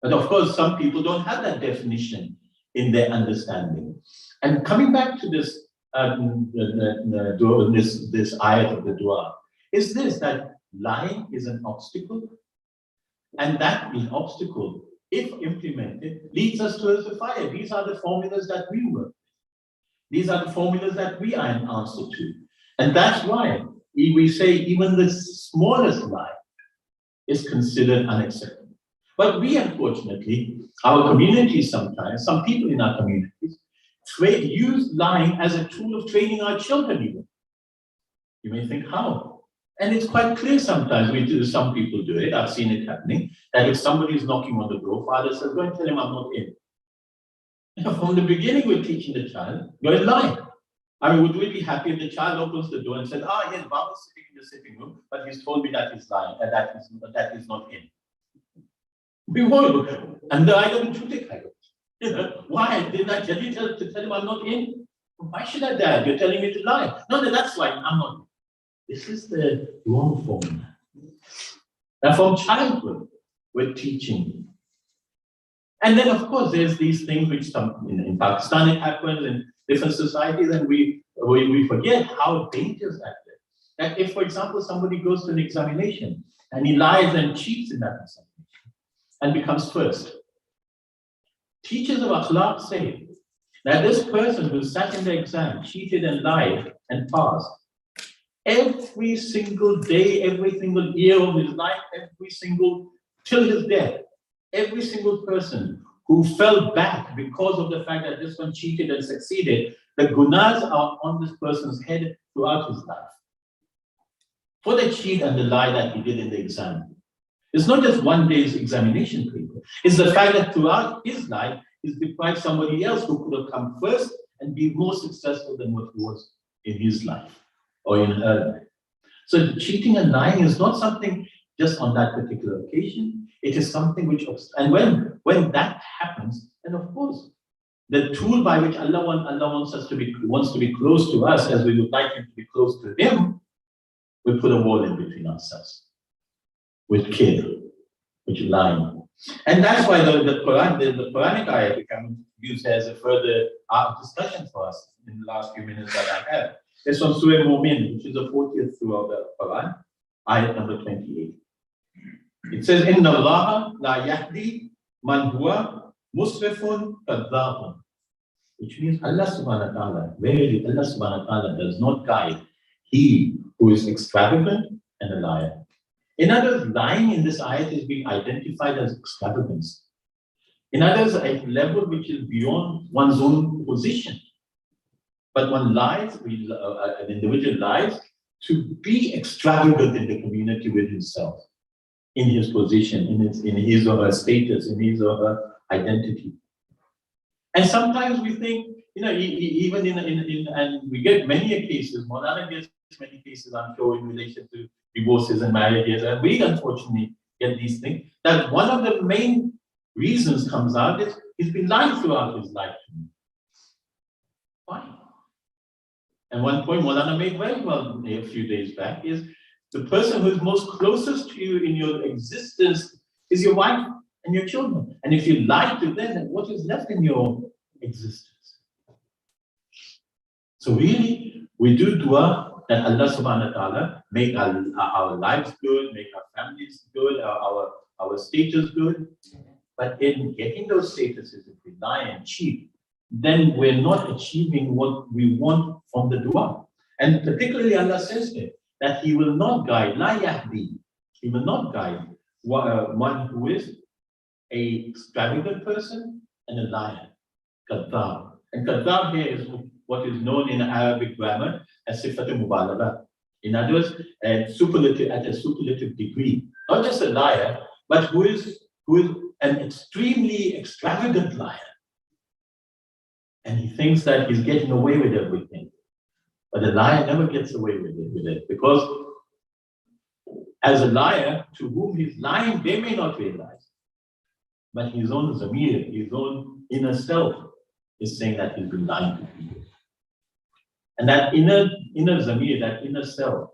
But of course, some people don't have that definition in their understanding. And coming back to this, this ayat of the dua, is this, that lying is an obstacle, and that is obstacle, if implemented, leads us towards the fire. These are the formulas that we work with. These are the formulas that we are an answer to. And that's why we say even the smallest lie is considered unacceptable. But we, unfortunately, our communities sometimes, some people in our communities, use lying as a tool of training our children even. You may think, how? And it's quite clear sometimes, some people do it, I've seen it happening, that if somebody is knocking on the door, father says, go and tell him I'm not in. From the beginning, we're teaching the child, go and lie. I mean, would we be happy if the child opens the door and says, yes, Baba's sitting in the sitting room, but he's told me that he's lying, that he's not in. We won't. And the item to take why? Did I tell you to tell him I'm not in? Why should I dad? You're telling me to lie. No, that's why I'm not in. This is the wrong formula. Now, from childhood, we're teaching. And then, of course, there's these things which in Pakistan it happens, in different societies, and we forget how dangerous that is. That if, for example, somebody goes to an examination and he lies and cheats in that examination and becomes first, teachers of akhlaq say that this person who sat in the exam, cheated and lied and passed, every single day, every single year of his life, till his death, every single person who fell back because of the fact that this one cheated and succeeded, the gunas are on this person's head throughout his life. For the cheat and the lie that he did in the exam. It's not just one day's examination paper. It's the fact that throughout his life, he's deprived somebody else who could have come first and be more successful than what he was in his life or in her life. So cheating and lying is not something just on that particular occasion. It is something which, and when that happens, then of course, the tool by which Allah wants to be close to us, as we would like him to be close to him, we put a wall in between ourselves with kill, with lying. And that's why the Quranic ayah becomes used as a further discussion for us in the last few minutes that I have. It's from Surah Mu'min, which is the 40th surah of the Quran, ayat number 28. It says, Inna Allah la yahdi man huwa musrifun kadhabun. Which means Allah subhanahu wa ta'ala, verily Allah subhanahu wa ta'ala does not guide he who is extravagant and a liar. In other words, lying in this ayat is being identified as extravagance. In other words, a level which is beyond one's own position. But one lies, an individual lies to be extravagant in the community with himself, in his position, in his or her status, in his or her identity. And sometimes we think, even and we get many cases, Maulana gets many cases, I'm sure, in relation to divorces and marriages, and we unfortunately get these things, that one of the main reasons comes out is he's been lying throughout his life. Why? And one point Maulana made very well a few days back is the person who's most closest to you in your existence is your wife and your children. And if you lie to them, then what is left in your existence? So really, we do dua that Allah subhanahu wa ta'ala make our lives good, make our families good, our status good. But in getting those statuses, if we lie and cheat, then we're not achieving what we want from the dua. And particularly Allah says there that He will not guide, la yahdi, He will not guide one who is a extravagant person and a liar, kadhab. And kadhab here is what is known in Arabic grammar as sifatu mubalagha. In other words, at a superlative degree, not just a liar, but who is an extremely extravagant liar. And he thinks that he's getting away with everything. But a liar never gets away with it because as a liar, to whom he's lying, they may not realize. But his own zamir, his own inner self is saying that he's been lying to people. And that inner zamir, that inner self,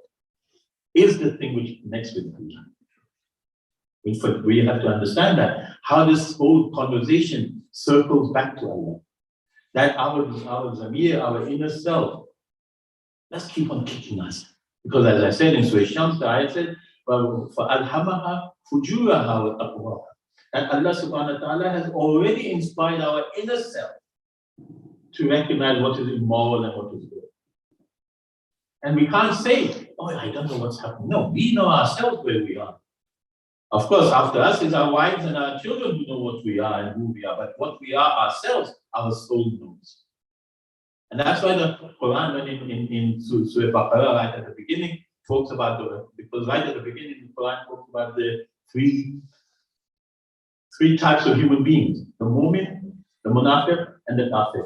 is the thing which connects with Allah. We have to understand that, how this whole conversation circles back to Allah. That our zamir, our inner self, let's keep on kicking us. Because as I said in Surah Shams, the ayat said, فَأَلْهَمَهَا فُجُورَهَا وَتَقْوَاهَا. That Allah subhanahu wa ta'ala has already inspired our inner self to recognize what is immoral and what is good. And we can't say, oh, I don't know what's happening. No, we know ourselves where we are. Of course, after us is our wives and our children who know what we are and who we are. But what we are ourselves, our soul knows. And that's why the Quran, when in Surah Baqarah, right at the beginning, talks about because right at the beginning, the Quran talks about the three types of human beings: the mu'min, the munafiq, and the kafir.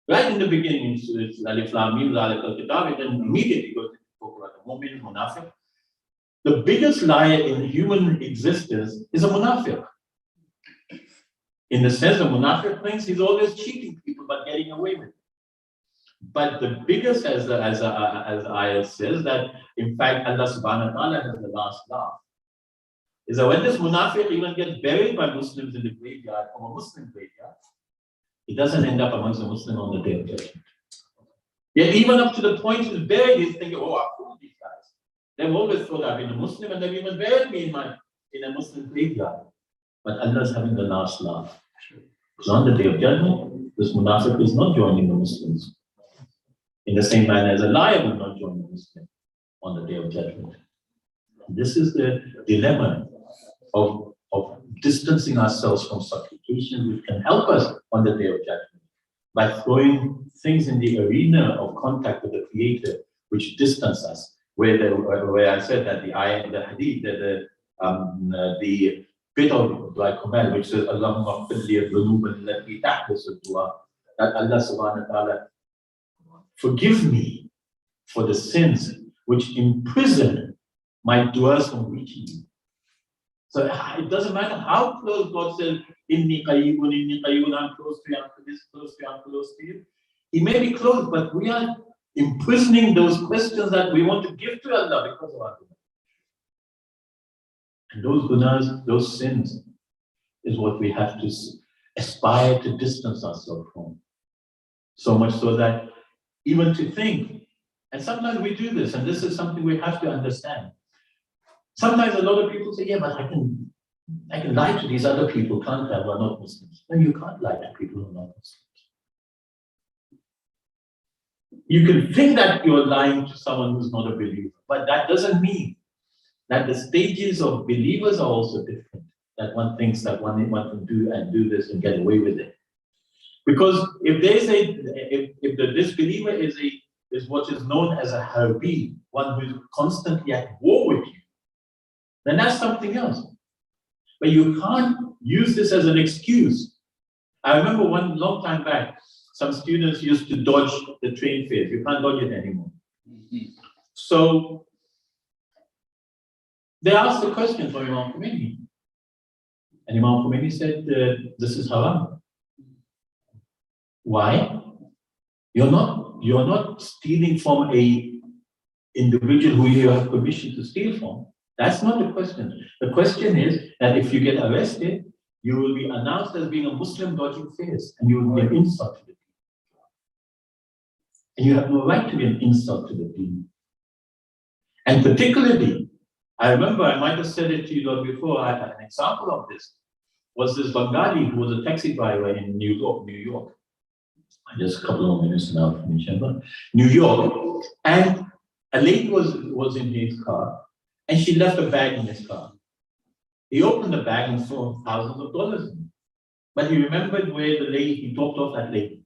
Right in the beginning, it's Alif Lam Mim, Zalika al-Kitab, and then immediately goes to talk about the mu'min, munafiq. The biggest liar in human existence is a munafiq. In the sense, a munafiq thinks he's always cheating people but getting away with it. But the biggest, as the ayat says, that in fact Allah subhanahu wa ta'ala has the last laugh, is that when this munafiq even gets buried by Muslims in the graveyard, from a Muslim graveyard, he doesn't end up amongst the Muslims on the day of judgment. Yet even up to the point he's buried, he's thinking, oh, I fooled these guys. They've always thought I've been a Muslim and they've even buried me in a Muslim graveyard. But Allah's having the last laugh. Because on the day of judgment, this munafiq is not joining the Muslims. In the same manner as a liar will not join the Muslim on the day of judgment. This is the dilemma of distancing ourselves from supplication, which can help us on the day of judgment by throwing things in the arena of contact with the Creator, which distance us. Where I said that the hadith, the bit of Dua Kumal, which says, Allahumma qfirli dhunuban allati tahdisu dua, that Allah subhanahu wa ta'ala forgive me for the sins which imprison my duas from reaching you. So it doesn't matter how close God says, Inni qareebun, I'm close to you, I'm close to you, I'm close to you. He may be close, but we are imprisoning those questions that we want to give to Allah because of our gunas. And those gunas, those sins, is what we have to aspire to distance ourselves from. So much so that even to think, and sometimes we do this, and this is something we have to understand. Sometimes a lot of people say, yeah, but I can lie to these other people, can't I, who are not Muslims? No, you can't lie to people who are not Muslims. You can think that you're lying to someone who's not a believer, but that doesn't mean that the stages of believers are also different. That one thinks that one can do this and get away with it. Because if the disbeliever is what is known as a harbi, one who is constantly at war with you, then that's something else. But you can't use this as an excuse. I remember one long time back, some students used to dodge the train fares. You can't dodge it anymore. So they asked the question for Imam Khomeini. And Imam Khomeini said, this is haram. Why? You're not stealing from a individual who you have permission to steal from. That's not the question. The question is that if you get arrested, you will be announced as being a Muslim dodging fares, and you will be an insult to the deen. And you have no right to be an insult to the deen. And particularly, I remember, I might have said it to you before, I had an example of this, was this Bengali who was a taxi driver in New York. Just a couple of minutes now from New York. And a lady was in his car, and she left a bag in his car. He opened the bag and saw thousands of dollars in it. But he remembered where the lady, he dropped off that lady.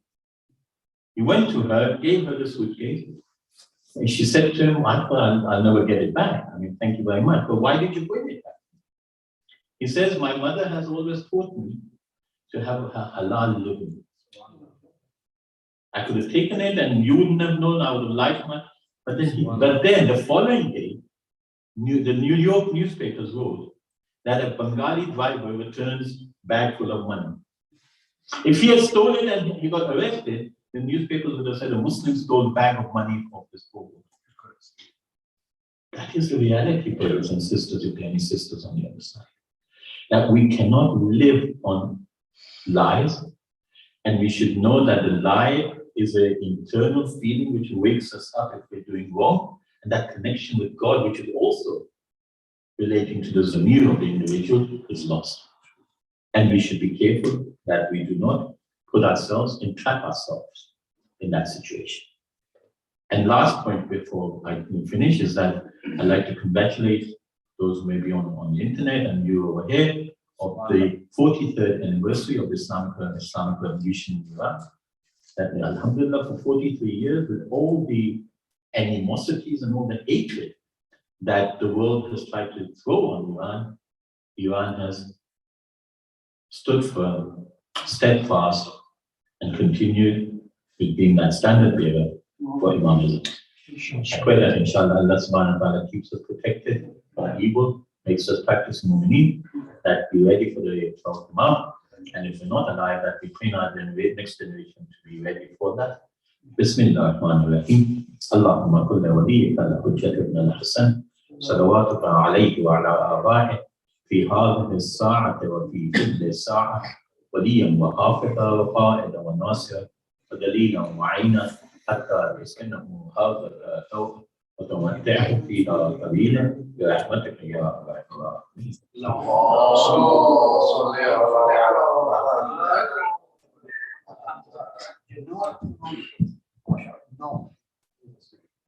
He went to her, gave her the suitcase, and she said to him, I'll never get it back. I mean, thank you very much, but why did you bring it back? He says, my mother has always taught me to have a halal living. I could have taken it and you wouldn't have known, I would have lied to my, but then the following day, the New York newspapers wrote that a Bengali driver returns bag full of money. If he had stolen and he got arrested, the newspapers would have said a Muslim stole bag of money from this poor woman. That is the reality, brothers and sisters, if there are any sisters on the other side. That we cannot live on lies, and we should know that the lie is an internal feeling which wakes us up if we're doing wrong, and that connection with God, which is also relating to the zamir of the individual, is lost. And we should be careful that we do not entrap ourselves in that situation. And last point before I finish is that I'd like to congratulate those who may be on the internet and you over here of the 43rd anniversary of the Islamic Revolution in Iran. That alhamdulillah, for 43 years, with all the animosities and all the hatred that the world has tried to throw on Iran has stood firm, steadfast, and continued with being that standard bearer for Imanism. I pray that inshallah Allah subhanahu wa ta'ala keeps us protected from evil, makes us practice mu'mineen, that be ready for the 12th Imam, and if we're not alive, that we train our next generation to be ready for that. Bismillah ar-Rahman ar-Rahim. Allahumma kulli waliyyika al-Hujjat ibn al-Hasan, salawatuka alayhi wa ala abahi, fi hadhihi as-sa'ati wa fi kulli sa'a, waliyan wa hafidha wa qa'ida wa nasira, wa dalilan wa 'ayna, hatta yaskinahu hadha al-tawq, wa tamatti'hu fiha qalilan, bi rahmatika ya arhamar rahimin.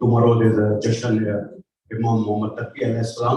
tomorrow is a jashn Imam Muhammad Taqi alayhi salam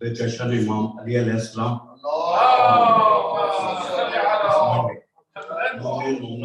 the jashn Imam Ali alayhi salam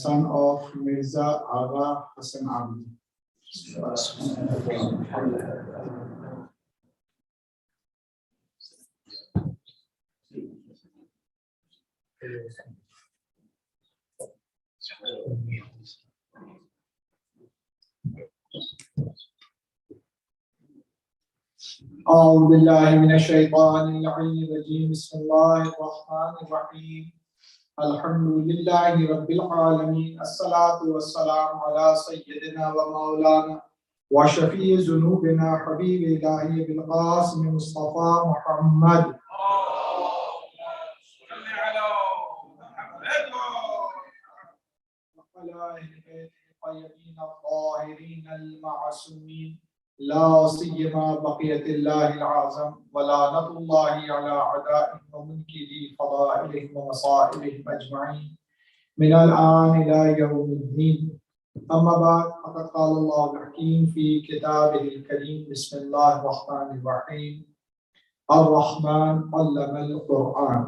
son of Mirza Agha Hassan Abidi, أعوذ بالله من الشيطان الرجيم بسم الله الرحمن الرحيم الحمد لله رب العالمين الصلاة والسلام على سيدنا ومولانا وشفيع ذنوبنا حبيب الله بالقاسم مصطفى محمد وعلى أهل بيته الطيبين الطاهرين المعصومين لا سيما بقية الله العظم ولعنة الله على أعدائهم ومنكري فضائلهم ومصائبهم أجمعين من الآن إلى يوم الدين. أما بعد فقد قال الله الحكيم في كتابه الكريم بسم الله الرحمن الرحيم الرحمن علم القرآن.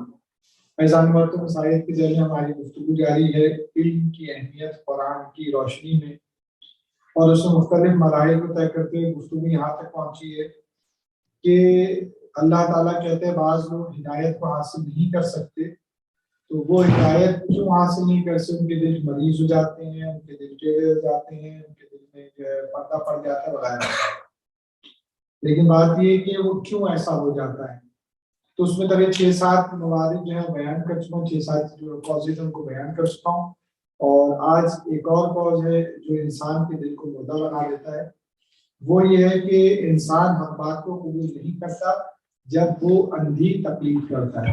فیضان مرتب مسائل کے ذریعے ہماری گفتگو جاری ہے علم کی اہمیت قرآن کی روشنی میں، اور اس میں مختلف مراحل کو طے کرتے ہوئے گفتگو یہاں تک پہنچی ہے کہ اللہ تعالیٰ کہتے ہیں بعض لوگ ہدایت کو حاصل نہیں کر سکتے، تو وہ ہدایت کیوں حاصل نہیں کر سکتے؟ ان کے دل مریض ہو جاتے ہیں، ان کے دل ٹیڑھے ہو جاتے ہیں، ان کے دل میں جو ہے پردہ پڑ جاتا ہے وغیرہ. لیکن بات یہ ہے کہ وہ کیوں ایسا ہو جاتا ہے، تو اس میں تقریباً 6-7 موارد جو ہے بیان کر چکا ہوں، 6-7 جو کازز ان کو بیان کر چکا ہوں. اور آج ایک اور کاز ہے جو انسان کے دل کو مردہ بنا دیتا ہے، وہ یہ ہے کہ انسان حق بات کو قبول نہیں کرتا جب وہ اندھی تقلید کرتا ہے.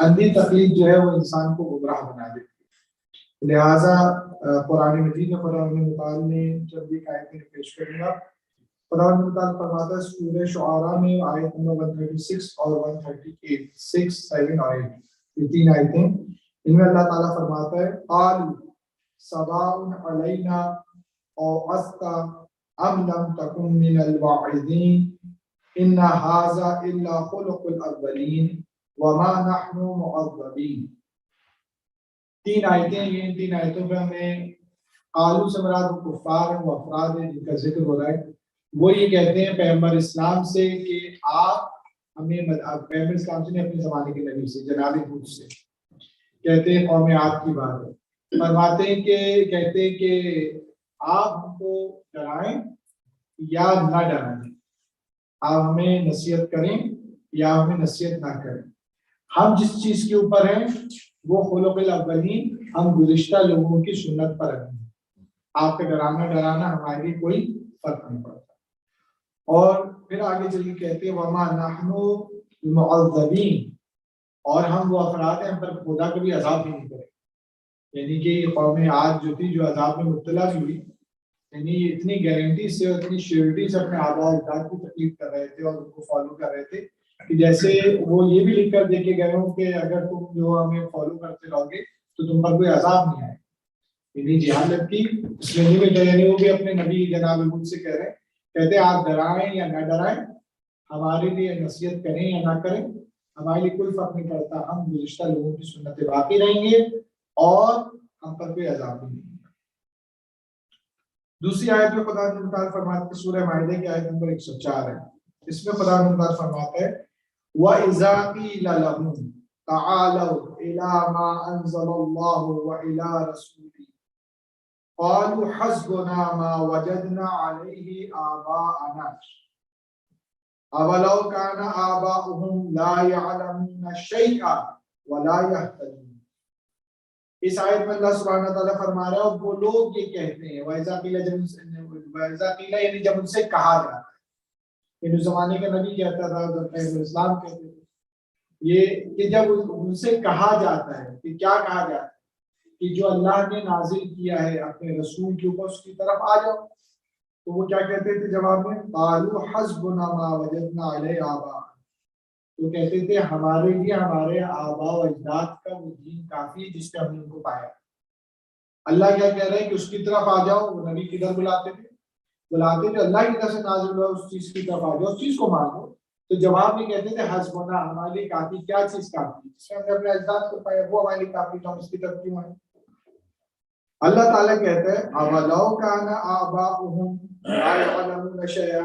اندھی تقلید جو ہے وہ انسان کو گمراہ بنا دیتی ہے. لہٰذا قرآن مجید میں خدا متعال نے جب یہ آیتیں پیش کروں گا، خدا متعال فرماتا ہے سورہ شعراء میں آیت نمبر 136 اور 138، 6، 7 اور 8، یہ 3 آیتیں، ان میں اللہ تعالیٰ فرماتا ہے قالوا سواء علینا اوعظت ام لم تکن من الواعظین ان ھذا الا خلق الاولین وما نحن معذبین. 3 آیتیں ہیں. ان 3 آیتوں میں ہمیں قالو سے مراد وہ کفار ہیں، وہ افراد ہیں جن کا ذکر ہو رہا ہے. وہ یہ کہتے ہیں پیغمبر اسلام سے کہ آپ ہمیں، پیغمبر اسلام سے نہیں، اپنے زمانے کے نبی سے جناب ہود سے، کہتے ہیں قوم عاد کی بات ہے، فرماتے ہیں کہ کہتے ہیں کہ آپ ہم کو ڈرائیں یا نہ ڈرائیں، آپ ہمیں نصیحت کریں یا ہمیں نصیحت نہ کریں. ہم جس چیز کے اوپر ہیں وہ خلق الاولین، ہم گزشتہ لوگوں کی سنت پر ہیں، آپ کا ڈرانا ہمارے لیے کوئی فرق نہیں پڑتا. اور پھر آگے چل کے کہتے ہیں وما نحن معذبین، اور ہم وہ افراد ہیں ہم پر خدا کبھی عذاب نہیں کرے. یعنی کہ یہ قوم عاد جو تھی جو عذاب میں مبتلا بھی ہوئی، یعنی اتنی گارنٹی سے اور اتنی شیورٹی سے اپنے آباء و اجداد کی تکلیف کر رہے تھے اور ان کو فالو کر رہے تھے کہ جیسے وہ یہ بھی لکھ کر دے کے گئے ہوں کہ اگر تم جو ہمیں فالو کرتے رہو گے تو تم پر کوئی عذاب نہیں آئے. یعنی جہالت کی اس میں نہیں ملتا. یعنی وہ بھی اپنے نبی جناب ہود سے کہہ رہے ہیں، کہتے ہیں آپ ڈرائیں یا نہ ڈرائیں، ہمارے لیے نصیحت کریں یا نہ کریں، ہمارے لیے کوئی فرق نہیں پڑتا، ہم گزشتہ لوگوں کی سنتیں باقی رہیں گے اور ہم پر کوئی عذاب نہیں. دوسری آیت میں خدا تعالیٰ فرماتے ہیں سورہ مائدہ کی آیت نمبر 104 ہے، اس میں خدا تعالیٰ فرماتا ہے وَإِذَا قِيلَ لَهُمْ تَعَالَوْا إِلَى مَا أَنزَلَ اللَّهُ وَإِلَى رَسُولِهِ قَالُوا حَسْبُنَا مَا وَجَدْنَا عَلَيْهِ آبَاءَنَا أَوَلَوْ كَانَ آبَاؤُهُمْ لَا يَعْلَمُونَ شَيْئًا وَلَا يَهْتَدُونَ. اس آیت میں اللہ سبحانہ تعالیٰ فرما رہا ہے اور وہ لوگ یہ کہتے ہیں وَإِذَا قِيلَ یعنی جب ان سے کہا جاتا ہے، یعنی زمانے کا نبی کہتا تھا، پیغمبر اسلام کہتے تھے، یہ کہ جب ان سے کہا جاتا ہے کہ کیا کہا جاتا ہے کہ جو اللہ نے نازل کیا ہے اپنے رسول کے اوپر اس کی طرف آ جاؤ، تو وہ کیا کہتے تھے جواب میں قالوا حسبنا ما وجدنا علیہ آباء، وہ کہتے تھے ہمارے لیے ہمارے آباء و اجداد کا وہ دین کافی ہے جس پہ ہم نے ان کو پایا. اللہ کیا کہہ رہے ہیں کہ اس کی طرف آ جاؤ. وہ نبی کدھر بلاتے تھے اللہ کی طرف سے نازل ہوا اس چیز کی طرف آ جاؤ، اس چیز کو مان لو. تو جواب میں کہتے تھے حسبنا، ہمارے لیے کافی. کیا چیز کافی؟ جس میں ہم نے اپنے اجداد کو پایا وہ ہمارے لیے کافی، تو ہم اس کی طرف کیوں آئے؟ اللہ تعالیٰ کہتے ہیں اولو کان آباؤہم، لا يعلمون شيئا،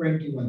21।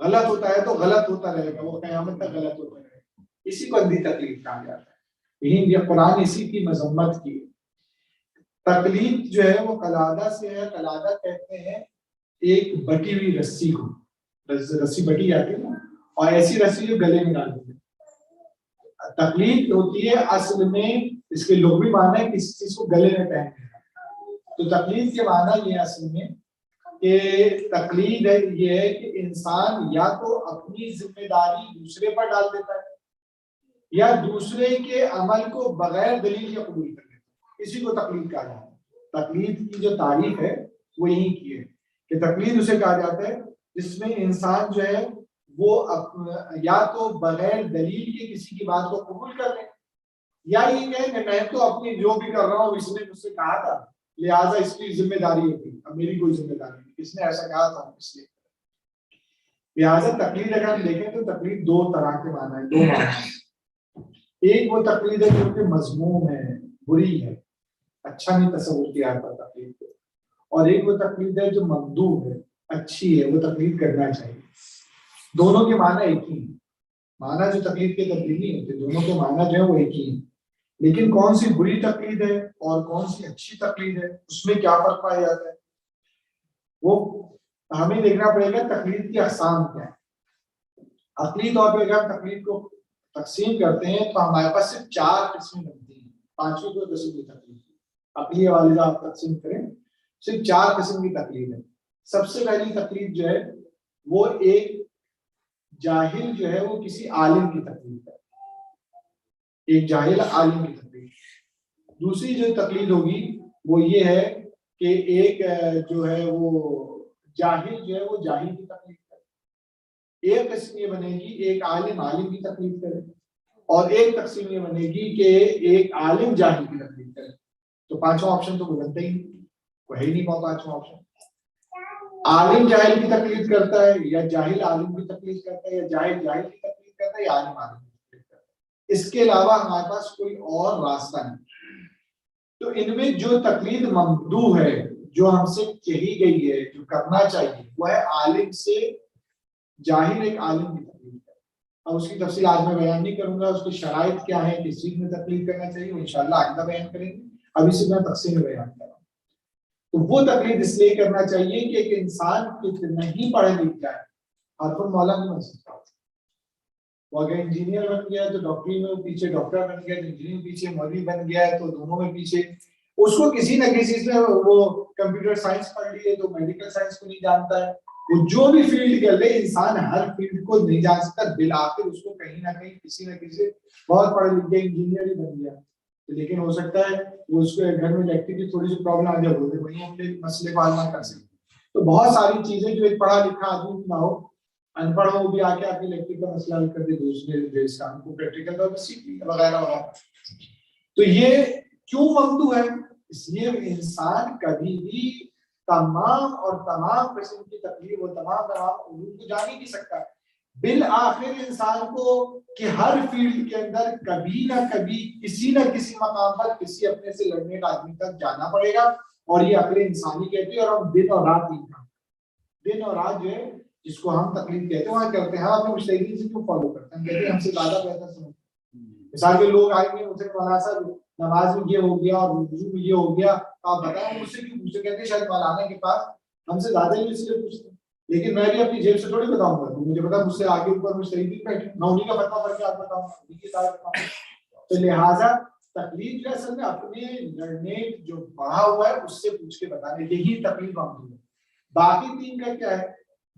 غلط ہوتا ہے تو غلط ہوتا رہے گا، وہ قیامت تک غلط ہوتا رہے گا، اسی کو اندھی تقلید کہا جاتا ہے۔ یہ قرآن اسی کی مذمت کی۔ تقلید جو ہے وہ قلادہ سے ہے، قلادہ کہتے ہیں ایک بٹی ہوئی رسی کو، رسی بٹی جاتی ہے نا، اور ایسی رسی جو گلے میں ڈالتی ہے۔ تقلید ہوتی ہے اصل میں، اس کے لغوی معنی ہے کسی چیز کو گلے میں پہن دینا۔ تو تقلید کے معنی یہ اصل میں کہ تقلید ہے یہ ہے کہ انسان یا تو اپنی ذمہ داری دوسرے پر ڈال دیتا ہے یا دوسرے کے عمل کو بغیر دلیل کے قبول کر لیتا ہے، اسی کو تقلید کہا جاتا ہے۔ تقلید کی جو تعریف ہے وہ یہی کی ہے کہ تقلید اسے کہا جاتا ہے جس میں انسان جو ہے وہ یا تو بغیر دلیل کے کسی کی بات کو قبول کر لے، یا یہ کہیں کہ میں تو اپنی جو بھی کر رہا ہوں اس نے مجھ سے کہا تھا لہٰذا اس کی ذمہ داری ہوگی، اب میری کوئی ذمہ داری نہیں، اس نے ایسا کہا تھا اس لیے۔ لہٰذا تقلید اگر ہم دیکھیں تو تقلید دو طرح کے معنی ہیں، دو معنی ہیں۔ ایک وہ تقلید ہے جو کہ مذموم ہے، بری ہے، اچھا نہیں تصور کیا جاتا تقلید کو، اور ایک وہ تقلید ہے جو ممدوح ہے، اچھی ہے، وہ تقلید کرنا چاہیے۔ دونوں کے معنی ایک ہی ہیں، معنی جو تقلید کے تبدیل نہیں ہوتے، دونوں کے معنی جو ہے وہ ایک ہی ہیں، لیکن کون سی بری تقلید ہے اور کون سی اچھی تقلید ہے اس میں کیا فرق پایا جاتا ہے، وہ ہمیں دیکھنا پڑے گا تقلید کی اقسام کیا ہے۔ عقلی طور پہ اگر ہم تقلید کو تقسیم کرتے ہیں تو ہمارے پاس صرف 4 قسمیں بنتی ہیں، 5ویں کو قسم کی تقلید عقلی حوالے سے آپ تقسیم کریں صرف 4 قسم کی تقلید ہے۔ سب سے پہلی تقلید جو ہے وہ ایک جاہل جو ہے وہ کسی عالم کی تقلید ہے، ایک جاہل عالم کی تقلید۔ دوسری جو تقلید ہوگی وہ یہ ہے کہ ایک جو ہے وہ جاہل جو ہے وہ جاہل کی تقلید کرے۔ ایک قسم یہ بنے گی ایک عالم عالم کی تقلید کرے، اور ایک تقسیم یہ بنے گی کہ ایک عالم جاہل کی تقلید کرے۔ تو 5واں آپشن تو بنتا ہی نہیں، وہ ہے ہی نہیں 5واں آپشن۔ عالم جاہل کی تقلید کرتا ہے یا جاہل عالم کی تقلید کرتا ہے یا جاہل جاہل کی تقلید کرتا ہے یا عالم عالم کی تقلید کرتا ہے، اس کے علاوہ ہمارے پاس کوئی اور راستہ نہیں۔ تو ان میں جو تقلید ممدوح ہے، جو ہم سے کہی گئی ہے، جو کرنا چاہیے، وہ ہے عالم سے جاہل ایک عالم کی تقلید کرے۔ اب اس کی تفصیل آج میں بیان نہیں کروں گا، اس کی شرائط کیا ہے، کس چیز میں تقلید کرنا چاہیے، وہ انشاءاللہ آئندہ بیان کریں گے، ابھی سے میں تقسیم میں بیان کر رہا ہوں۔ تو وہ تقلید اس لیے کرنا چاہیے کہ ایک انسان کتنا ہی پڑھے لکھ جائے حرف المولا نہیں بن سکتا، وہ اگر انجینئر بن گیا تو ڈاکٹری میں پیچھے، ڈاکٹر بن گیا تو انجینئر پیچھے، مولوی بن گیا ہے تو دونوں میں پیچھے، اس کو کسی نہ کسی چیز میں وہ کمپیوٹر سائنس پڑھ لیے تو میڈیکل سائنس کو نہیں جانتا ہے، وہ جو بھی فیلڈ کر لے انسان ہر فیلڈ کو نہیں جان سکتا، بالآخر اس کو کہیں نہ کہیں کسی نہ کسی بہت پڑھے لکھے انجینئر ہی بن گیا، لیکن ہو سکتا ہے وہ اس کے گھر میں الیکٹرک کی تھوڑی سی پرابلم آ جائے، وہیں ہم نے مسئلے کو حل نہ کر سکتے۔ تو بہت ساری چیزیں جو ایک پڑھا لکھا آدمی نہ ہو، ان پڑھ ہو بھی آ کے الیکٹرک کا مسئلہ حل کر دے، دوسرے جو اس کام کو پریکٹیکل طور پر سیکھ لیا وغیرہ وغیرہ۔ تو یہ کیوں ممنوع ہے؟ اس لیے انسان کبھی بھی تمام قسم کی تقلید و تمام علوم کو جان ہی نہیں سکتا، بالآخر انسان کو کہ ہر فیلڈ کے اندر کبھی نہ کبھی کسی نہ کسی مقام پر کسی اپنے سے لڑنے کا آدمی تک جانا پڑے گا، اور یہ عقل انسانی کہتی ہے، اور ہم دن اور رات دن اور رات جو ہے جس کو ہم تقلید کہتے ہیں وہاں کرتے ہیں۔ ہم اپنے مجتہدین سے کیوں فالو کرتے ہیں؟ ہم کہتے ہیں ہم سے زیادہ بہتر سمجھتے ہیں۔ مثال کے لوگ آئیں گے مجھے مولانا صاحب نماز میں یہ ہو گیا اور وضو میں یہ ہو گیا، آپ بتائیں مجھ سے کیوں پوچھتے؟ کہتے ہیں شاید مولانا کے پاس ہم سے زیادہ ہی اس لیے پوچھتے ہیں، لیکن میں بھی اپنی جیب سے تھوڑی بتاؤں گا، مجھے پتا مجھ سے آگے اوپر مجتہدین بیٹھے، میں انہیں کا فتویٰ پڑھ کے آپ بتاؤں گا، انہیں کی تعریف بتاؤں گا۔ تو لہٰذا تقلید جو اصل میں اپنے لڑنے جو پڑھا ہوا ہے اس سے پوچھ کے بتانے، یہی تقلید معمول ہے۔ باقی 3 کا کیا ہے؟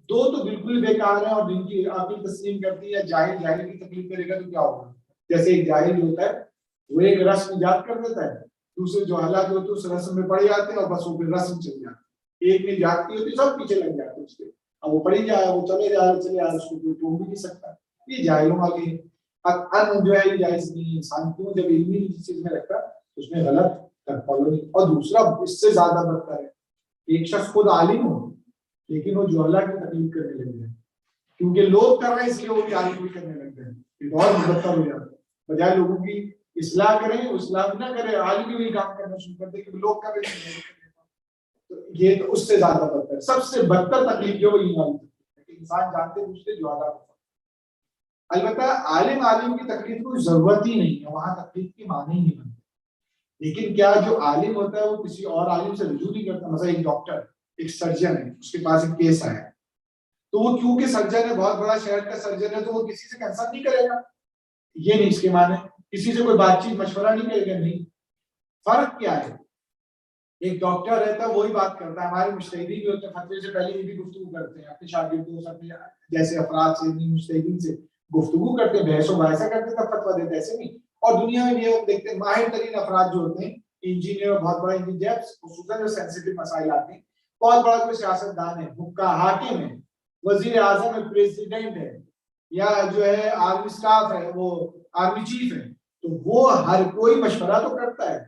2 تو بالکل بیکار ہیں اور جن کی عقل تسلیم کرتی ہے، جاہل جاہل کی تقلید کرے گا تو کیا ہوگا؟ جیسے ایک جاہل جو ہوتا ہے وہ ایک رسم ایجاد کر دیتا ہے، دوسرے جو حالات ہوتے ہیں اس رسم میں پڑ جاتے ہیں اور بس وہ پھر رسم چل جاتی ہے، ایک نے جاتی ہوتی سب پیچھے لگ جاتے ہیں اس کے، اب وہ پڑھی جائے وہ چلے جائے اس کو کوئی ٹوک بھی نہیں سکتا۔ یہ جاہلوں والی ان جو ہے یہ جائز نہیں، انسان کیوں جب علمی چیز میں رکھتا اس میں غلط فالو نہیں۔ اور دوسرا اس سے زیادہ بدتر ہے، ایک شخص خود عالم ہو لیکن وہ جو اللہ کی تقلید کرنے لگ جائے، کیونکہ لوگ کر رہے ہیں اس لیے وہ بھی عالم بھی کرنے لگ جائے، یہ اور بدتر ہو جاتا ہے۔ بجائے لوگوں کی اصلاح کریں، اصلاح نہ کریں، عالم بھی کام کرنا شروع کر دے کہ لوگ کر رہے ہیں، تو یہ تو اس سے زیادہ بدتر ہے۔ سب سے بدتر تقلید جو وہ ایمان، انسان جانتے دوسرے جوالا کو. البتہ عالم کی تکلیف کو ضرورت ہی نہیں ہے, وہاں تکلیف کے معنی ہی نہیں بنتے. لیکن کیا جو عالم ہوتا ہے وہ کسی اور عالم سے رجوع نہیں کرتا؟ مثلا ایک ڈاکٹر, ایک سرجن ہے, اس کے پاس ایک کیس آیا, تو وہ کیونکہ سرجن ہے, بہت بڑا شہر کا سرجن ہے, تو وہ کسی سے کنسلٹ نہیں کرے گا, یہ نہیں اس کے معنی. کسی سے کوئی بات چیت مشورہ نہیں کرے گا, نہیں. فرق کیا ہے؟ ایک ڈاکٹر رہتا ہے وہی بات کرتا ہے. ہمارے مجتہدین بھی ہوتے ہیں, فتوے سے پہلے یہ بھی گفتگو کرتے ہیں اپنے شاگردوں سے, اپنے جیسے افراد سے, مجتہدین سے گفتگو کرتے ہیں, بحث و مباحثہ کرتے, تب فتویٰ دیتے, ایسے نہیں. اور دنیا میں بھی ہم دیکھتے ہیں ماہر ترین افراد جو ہوتے ہیں, انجینئر, بہت بڑا انجینئر, خصوصاً جو سینسیٹیو مسائل آتے ہیں, بہت بڑا کوئی سیاستدان ہے, حکام, حاکم ہے, وزیر اعظم ہے, پریزیڈنٹ ہے, یا جو ہے آرمی اسٹاف ہے, وہ آرمی چیف ہے, تو وہ ہر کوئی مشورہ تو کرتا ہے,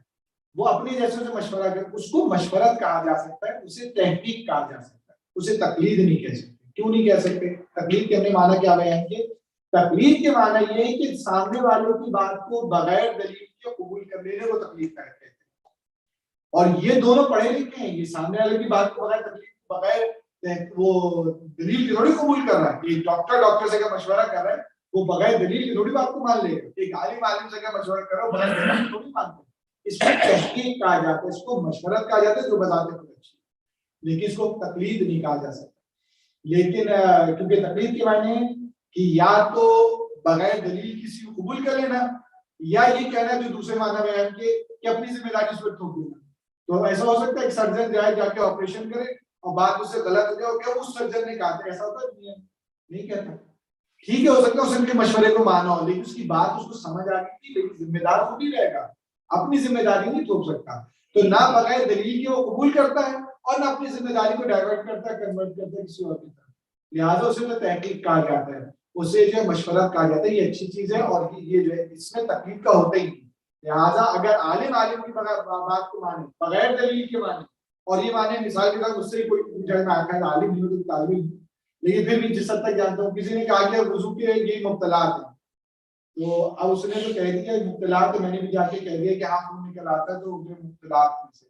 وہ اپنے جیسے سے مشورہ کرتا ہے. اس کو مشورت کہا جا سکتا ہے, اسے تحقیق کہا جا سکتا ہے, اسے تقلید نہیں کہہ سکتے. کیوں نہیں کہہ سکتے؟ تقلید کے ہم نے معنی کیا بیان کیے؟ تقلید کے معنی یہ ہے کہ سامنے والوں کی بات کو بغیر دلیل کے قبول کر لینے کو تقلید کہتے ہیں. اور یہ دونوں پڑھے لکھے ہیں, یہ سامنے والے کی بات کو بغیر وہ دلیل کی تھوڑی قبول کر رہا ہے. ایک ڈاکٹر سے اگر مشورہ کر رہا ہے, وہ بغیر دلیل کی تھوڑی بات کو مان لے گا. ایک عالم سے اگر مشورہ کر رہا ہے, بغیر دلیل کی تھوڑی مانتے. اس کو تحقیق کہا جاتا ہے, اس کو مشورت کہا جاتا ہے, جو بذات خود اچھی, لیکن اس کو تقلید نہیں کہا جا سکتا. لیکن کیونکہ تقلید کے معنی ہے کہ یا تو بغیر دلیل کسی کو قبول کر لینا, یا یہ کہنا جو دوسرے معنی بیان کے کہ اپنی ذمہ داری اس پر تھوپ دینا. تو ایسا ہو سکتا ہے ایک سرجن جائے, جا کے آپریشن کرے اور بات اس سے غلط ہو جائے, اور کیا اس سرجن نے کہا تھا, ایسا ہوتا نہیں کہتا. ٹھیک ہے, ہو سکتا ہے اس کے مشورے کو مانا ہو, لیکن اس کی بات اس کو سمجھ آ گئی تھی, لیکن ذمہ دار خود ہی رہے گا, اپنی ذمہ داری نہیں تھوپ سکتا. تو نہ بغیر دلیل کے وہ قبول کرتا ہے, اور نہ اپنی ذمہ داری کو ڈائیورٹ کرتا ہے, کنورٹ کرتا ہے کسی اور کی طرف. لہٰذا اسے جو تحقیق کہا جاتا ہے, اسے جو ہے مشورت کہا جاتا ہے. یہ اچھی چیز ہے, اور یہ جو ہے اس میں تقلید کا ہوتا ہی نہیں. لہٰذا اگر عالم کی بات کو مانے, بغیر دلیل کے مانے, اور یہ مانے مثال کے طور اس سے کوئی پوچھا میں آتا ہے عالم نہیں ہو تو طالب علم, لیکن پھر بھی جس حد تک جانتا ہوں, کسی نے کہا کہ وضو کے یہی مبتلات ہیں, تو اب اس نے جو کہہ دیا مبتلات, تو میں نے بھی جا کے کہہ دیا کہ ہاں خون نکل آتا ہے, تو مبتلات میں سے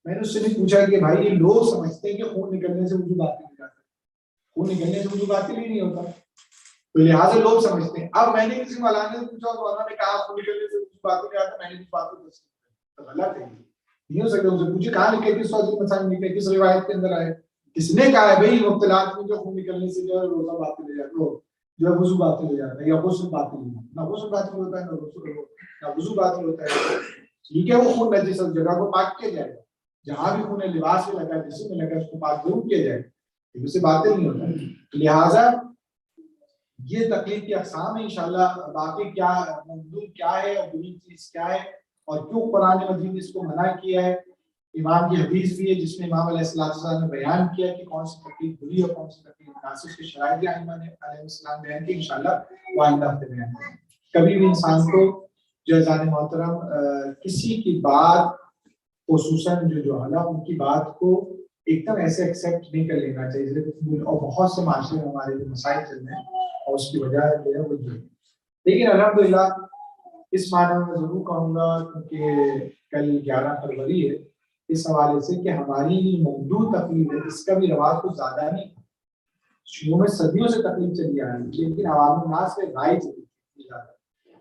میں نے اس سے نہیں پوچھا کہ بھائی یہ لوگ سمجھتے ہیں کہ خون نکلنے سے وضو باطل ہو جاتا ہے, خون نکلنے سے وضو باطل ہی نہیں ہوتا, تو لہٰذا لوگ سمجھتے ہیں. اب میں نے کسی مولانا سے پوچھا تو انہوں نے کہا خون نکلنے سے وضو باطل ہو جاتا ہے, میں نے بھی بات کو تو غلط ہے, نہیں ہو سکتا. اسے پوچھے کہاں لکھے, کس وجہ مسائل لکھے, کس روایت کے اندر آئے, کس نے کہا ہے بھائی مبتلات میں جو خون نکلنے سے جو ہے روزہ باطل ہو جاتا ہے, جو ہے وضو باطل ہو جاتا ہے, یا غسل باطل ہوتا ہے, نہ غسل باطل ہوتا ہے, نہ وضو باطل ہوتا ہے. ٹھیک ہے, وہ خون نجس جگہ کو پاک کیا جائے گا, جہاں بھی خون لباس میں لگا, جسم میں لگا, اس کو پاک ضرور کیا جائے گا, لیکن اسے باطل نہیں ہوتا. لہٰذا یہ تقلید کی اقسام ہے. انشاءاللہ باقی کیا موضوع کیا ہے, اور بری چیز کیا ہے, اور کیوں قرآن مجید نے اس کو منع کیا ہے. امام کی حدیث بھی ہے جس میں امام علیہ السلام نے بیان کیا کہ کون سی تقلید بری اور کون سی تقلید مناسب, اس کے شرائط ائمہ نے علیہ السلام بیان کی. انشاءاللہ وہ آئندہ ہفتے بیان کریں. کبھی بھی انسان کو جو جان محترم کسی کی بات, خصوصاً جو جہلا, ان کی بات کو ایک دم ایسے ایکسیپٹ نہیں کر لینا چاہیے. اور بہت سے معاشرے میں ہمارے جو مسائل چل رہے ہیں, اور اس کی وجہ جو ہے وہ جو ہے. لیکن الحمدللہ اس معنی میں ضرور کہوں گا, کیونکہ کل 11 فروری ہے, اس حوالے سے کہ ہماری موجود تقلید ہے, اس کا بھی رواج کچھ زیادہ نہیں. شروع میں صدیوں سے تقلید چلی آ رہی ہے, لیکن عوام الناس میں رائے چلی جاتا ہے.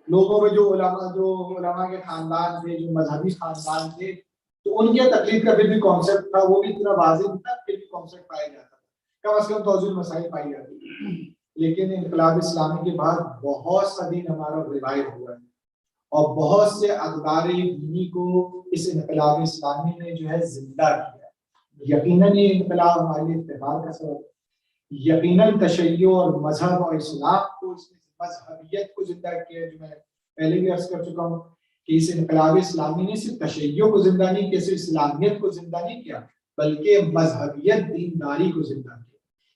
لوگوں میں جو علماء کے خاندان تھے, جو مذہبی خاندان تھے, تو ان کے تقلید کا پھر بھی کانسیپٹ تھا, وہ بھی اتنا واضح نہیں تھا, پھر بھی کانسیپٹ پایا جاتا تھا, کم از کم توضیح مسائل پائی جاتی. لیکن انقلاب اسلامی کے بعد بہت سا دین ہمارا ریوائو ہوا ہے, اور بہت سے اقدار دینی کو اس انقلاب اسلامی نے جو ہے زندہ کیا. یقیناً یہ انقلاب ہمارے لیے اتفاق کا سبب, یقیناً تشیع اور مذہب اور اسلام کو, اس نے مذہبیت کو زندہ کیا. جو میں پہلے بھی عرض کر چکا ہوں کہ اس انقلاب اسلامی نے صرف تشیع کو زندہ نہیں کیا, صرف اسلامیت کو زندہ نہیں کیا, بلکہ مذہبیت, دینداری کو زندہ کیا.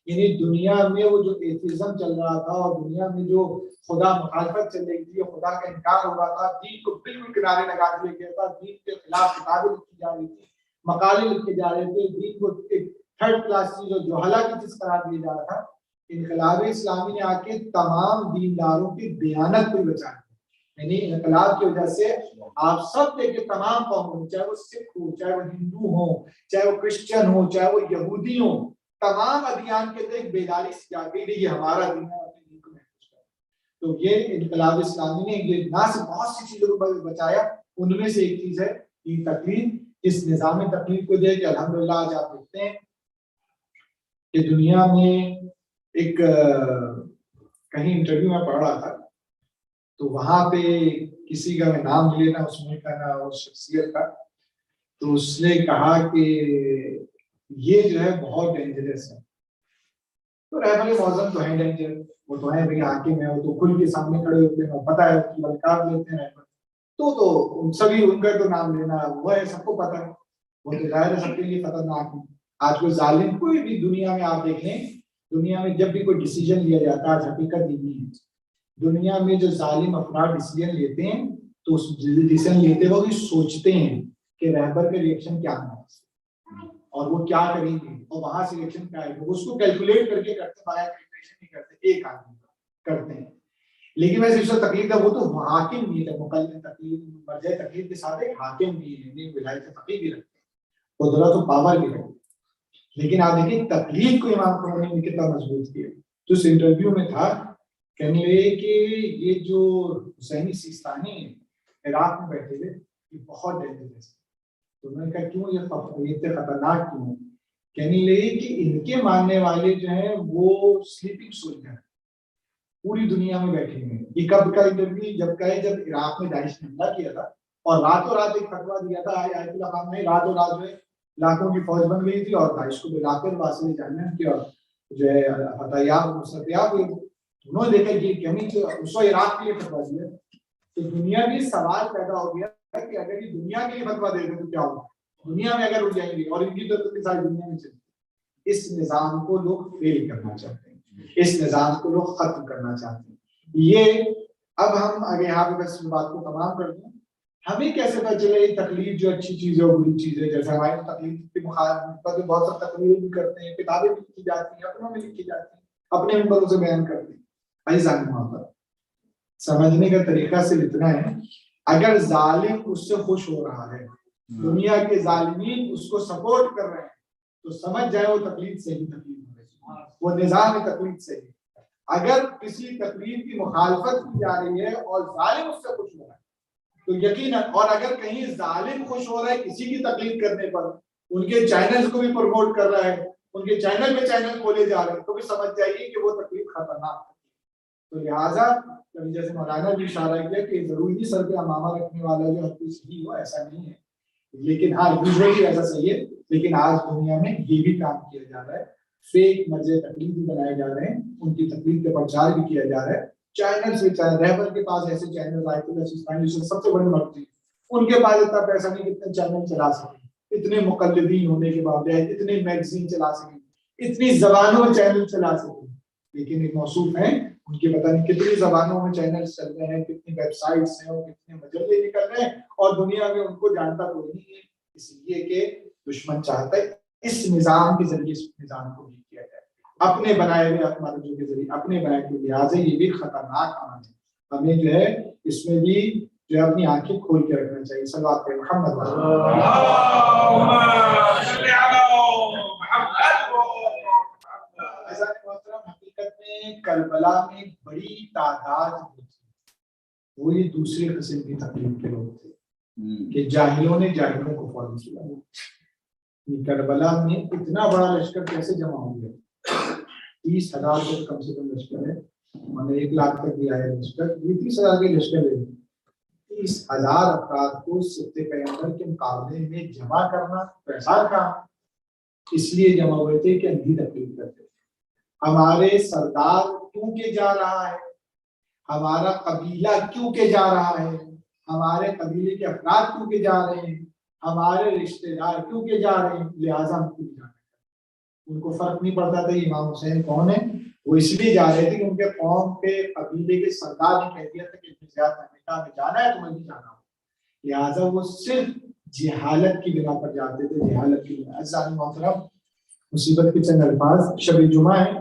یعنی دنیا میں وہ جو ایتھیزم چل رہا تھا, اور دنیا میں جو خدا مخالفت چل رہی تھی, خدا کا انکار ہو رہا تھا, دین کو بالکل کنارے لگا دیا گیا تھا, دین کے خلاف کتابیں لکھی جا رہی تھی, مقالے لکھے جا رہے تھے, دین کو ایک تھرڈ کلاس چیز اور جوہلا کی چیز قرار دیا جا رہا تھا. انقلاب اسلامی نے آ کے تمام دینداروں کی دیانت کو بچا دیا. یعنی انقلاب کی وجہ سے آپ سب دیکھیں, تمام قوموں, چاہے وہ سکھ ہو, چاہے وہ ہندو ہوں, چاہے وہ کرسچن ہو, چاہے وہ یہودی ہوں, تمام ادیان کے ایک بیداری سے جا کے یہ ہمارا دین ہے، اپنے دین کو محفوظ کریں. تو یہ انقلاب اسلامی نے یہ نہ صرف بہت سی چیزوں کو بچایا، ان میں سے ایک چیز ہے یہ تقلید. اس نظام تقلید کو دے کہ الحمدللہ آج آپ دیکھتے ہیں کہ دنیا میں ایک کہیں انٹرویو میں پڑھ رہا تھا تو وہاں پہ کسی کا میں نام نہیں لینا اس ملک کا نہ اس شخصیت کا، تو اس نے کہا کہ یہ جو ہے بہت ڈینجرس ہے. تو رہبر معظم تو ہے ڈینجر، وہ تو ہے بھائی حاکم ہے، وہ تو کھل کے سامنے کھڑے ہوتے ہیں، پتہ ہے کہ بلکار لیتے ہیں رہبر، تو سبھی ان کا تو نام لینا وہ ہے، سب کو پتہ ہے، وہ تو ظاہر ہے سب کے لیے خطرناک ہے. آج کوئی ظالم کوئی بھی دنیا میں آپ دیکھیں، دنیا میں جب بھی کوئی ڈیسیجن لیا جاتا ہے، آج حقیقت یہ نہیں ہے دنیا میں جو ظالم افراد ڈیسیجن لیتے ہیں تو اس ڈیسیجن لیتے وقت سوچتے ہیں کہ رہبر کا ریئیکشن کیا ہے اور وہ کیا کریں گے اور وہاں سے ریئیکشن کیا ہے، اس کو کیلکولیٹ کر کے کرتے ہیں، بایا کیلکولیشن نہیں کرتے، ایک آدمی کرتے ہیں. لیکن ویسے اس کا تقلید ہے وہ تو حاکم نہیں ہے، مقلد تقلید مرجع تقلید کے ساتھ ایک حاکم بھی ہے، ولایت فقیہ بھی رکھتے ہیں، قدرت و پاور بھی رکھتے ہیں. لیکن آپ دیکھیں تقلید کو امام خمینی نے کتنا مضبوط کیا. تو اس انٹرویو میں تھا کہنے لگے کہ یہ جو حسینی سیستانی ہیں عراق میں بیٹھے ہوئے یہ بہت ڈینجرس ہے. تو میں نے کہا کیوں یہ اتنے خطرناک کیوں ہیں؟ کہنے لگے کہ ان کے ماننے والے جو ہیں وہ سلیپنگ سولجر ہیں، پوری دنیا میں بیٹھے ہوئے ہیں. یہ کب کا انٹرویو جب کا ہے جب عراق میں داعش نے حملہ کیا تھا اور راتوں رات ایک فتویٰ دیا تھا آیت اللہ خان نے، راتوں رات جو ہے لاکھوں کی فوج بن گئی تھی اور داعش کو بلا کر واصل جانب کی اور جو ہے فتحیاب مستیاب ہوئے. انہوں نے دیکھا کہ کمی تو اس کو عراق کے لیے فتویٰ دیا. تو دنیا میں سوال پیدا ہو گیا کہ اگر یہ دنیا کے لیے فتویٰ دے دیں تو کیا ہوگا، دنیا میں اگر اٹھ جائیں گے اور ان کی طرف ساری دنیا میں چلتی. اس نظام کو لوگ فیل کرنا چاہتے ہیں، اس نظام کو لوگ ختم کرنا چاہتے ہیں. یہ اب ہم آگے یہاں پہ بس بات کو تمام کر دیں. ہمیں کیسے پتہ چلے یہ تقلید جو اچھی چیز ہے اور بری چیز ہے؟ جیسے ہمارے تقلید کے مخالفت میں بہت ساری تقریریں بھی کرتے ہیں، کتابیں بھی لکھی جاتی ہیں، اپنوں میں لکھی جاتی ہیں، اپنے منبروں سے بیان کرتے ہیں. عزیزان محبت سمجھنے کا طریقہ صرف اتنا ہے، اگر ظالم اس سے خوش ہو رہا ہے، دنیا کے ظالمین اس کو سپورٹ کر رہے ہیں، تو سمجھ جائے وہ تقلید سے ہی تقلید ہو رہی ہے، وہ نظام تقلید سے ہی. اگر کسی تقلید کی مخالفت کی جا رہی ہے اور ظالم اس سے خوش ہو رہا ہے تو یقیناً، اور اگر کہیں ظالم خوش ہو رہا ہے کسی کی تقلید کرنے پر، ان کے چینلز کو بھی پروموٹ کر رہا ہے، ان کے چینل پہ چینل کھولے جا رہے ہیں، تو بھی سمجھ جائیے کہ وہ تقلید خطرناک ہے. تو لہٰذا جیسے مولانا بھی اشارہ کیا کہ ضروری نہیں سر پہ امامہ رکھنے والا جو ہر کوئی صحیح ہو، ایسا نہیں ہے. لیکن ہاں یوزلی ایسا صحیح ہے، لیکن آج دنیا میں یہ بھی کام کیا جا رہا ہے، فیک مرجع تقلید بھی بنائے جا رہے ہیں، ان کی تقلید کا پرچار بھی کیا جا رہا ہے. چینل سے رہبر کے پاس ایسے چینل آئے تھے سب سے بڑے مرضی، ان کے پاس اتنا پیسہ نہیں کتنے چینل چلا سکیں، اتنے مقلدین ہونے کے باوجود اتنے میگزین چلا سکیں، اتنی زبانوں میں چینل چلا سکیں. لیکن ایک موصوف ہیں ان کی پتہ نہیں کتنی زبانوں میں چینلز چل رہے ہیں، کتنی ویب سائٹس ہیں اور کتنے مجلے نکل رہے ہیں، اور دنیا میں ان کو جانتا کوئی نہیں ہے، اس لیے کہ دشمن چاہتا ہے اس نظام کے ذریعے اس نظام کو بھی کیا جائے، اپنے بنائے ہوئے اقمارجوں کے ذریعے، اپنے بنائے ہوئے. لہٰذا یہ بھی خطرناک عمل ہے، ہمیں جو ہے اس میں بھی جو ہے اپنی آنکھیں کھول کے رکھنا چاہیے. صلوات پہ محمد حقیقت میں کربلا میں بڑی تعداد ہوتی ہے، وہ یہ دوسرے قسم کی تقلید کے لوگ تھے کہ جاہلوں نے جاہلوں کو فالو کیا. کربلا میں اتنا بڑا لشکر کیسے جمع ہو گیا؟ 30,000 تک کم سے کم لشکر ہے، میں نے 1 لاکھ تک بھی آیا لشکر، 30,000 کے لشکر ہے. 30,000 افراد کو سبت پیغمبر کے مقابلے میں جمع کرنا پیسہ کا اس لیے جمع ہوئے تھے کہ اندھی تقلید کرتے تھے. ہمارے سردار کیوں کہ جا رہا ہے، ہمارا قبیلہ کیوں کہ جا رہا ہے، ہمارے قبیلے کے افراد کیوں کہ جا رہے ہیں، ہمارے رشتہ دار کیوں کہ جا رہے ہیں، لہٰذا ہم کیوں جانا ہے. ان کو فرق نہیں پڑتا تھا امام حسین کون ہے، وہ اس لیے جا رہے تھے کہ ان کے قوم کے قبیلے کے سردار نے کہہ دیا تھا کہ اتنی زیادہ امریکہ میں جانا ہے تمہیں بھی جانا ہو. لہٰذا وہ صرف جہالت کی بنا پر جاتے تھے، جہالت کی بنا. عزیزان محترم مصیبت کے چند الفاظ شب-ے-جمعہ ہے.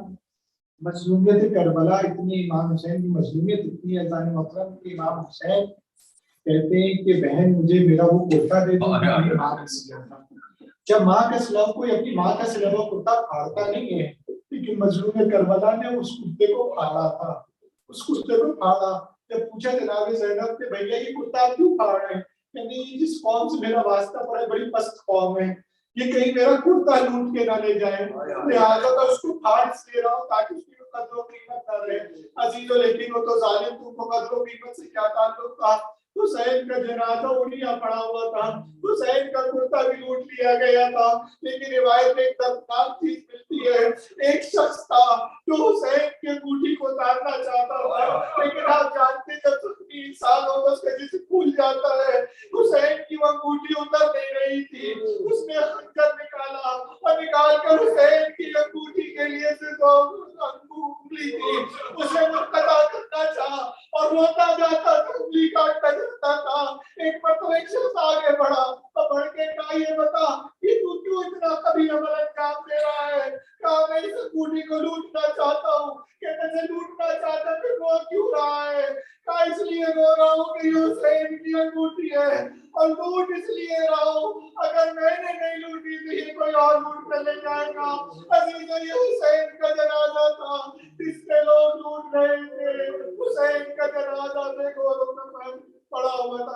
مظلومیت کربلا اتنی، امام حسین کی مظلومیت اتنی ہے عزیزان محترم کہ امام حسین کہتے ہیں کہ بہن مجھے میرا وہ کرتا دے دو میری ماں کا سلا تھا. جب ماں کا سلا کوئی اپنی ماں کا سلا ہوا کرتا پھاڑتا نہیں ہے، لیکن مظلوم کربلا نے اس کرتے کو پھاڑا تھا، اس کرتے کو پھاڑا. جب پوچھا جناب زینب کہ بھیا یہ کرتا آپ کیوں پھاڑ رہے ہیں، یعنی جس قوم سے میرا واسطہ پڑا ہے بڑی پست قوم ہے، یہ کہیں میرا کرتا لوٹ کے نہ لے جائے، لہٰذا میں اس کو پھاڑ اس لیے رہا ہوں تاکہ اس کی قدر و قیمت نہ رہے. عزیز و لیکن وہ تو ظالم، تم کو قدر و قیمت سے کیا تعلق تھا؟ حسین کا جنازہ اڑیا پڑا ہوا تھا، حسین کا کرتا بھی لوٹ لیا گیا تھا. لیکن روایت میں ایک دردناک چیز ملتی ہے، ایک شخص تھا جو حسین کی انگوٹھی کو اتارنا چاہتا تھا، لیکن آپ جانتے ہیں جب زخمی انسان ہو تو اس کا جسم پھول جاتا ہے. حسین کی وہ انگوٹھی اتر نہیں رہی تھی، اس نے خنجر نکالا اور نکال کر حسین کی انگوٹھی کے لیے صرف انگلی تھی اسے منقطع کرنا چاہا اور روتا جاتا تھا، انگلی کاٹتا جاتا تھا. ایک مرتبہ ایک شخص آگے بڑھا اور بڑھ کے کہا یہ بتا کہ تو کیوں اتنا کبھی عمل انجام دے رہا ہے؟ کہا میں اس انگوٹھی کو لوٹنا چاہتا ہوں. کہتے سے لوٹنا چاہتا پھر رو کیوں رہا ہے؟ کہا اس لیے رو رہا ہوں کہ یہ حسین کی انگوٹھی ہے اور لوٹ اس لیے رہا ہوں اگر میں نے نہیں لوٹی تو یہ کوئی اور لوٹ کر لے جائے گا. عزیزو یہ حسین کا جنازہ تھا جس میں لوگ لوٹ رہے تھے. حسین کا جنازہ دیکھو پڑا ہوا تھا.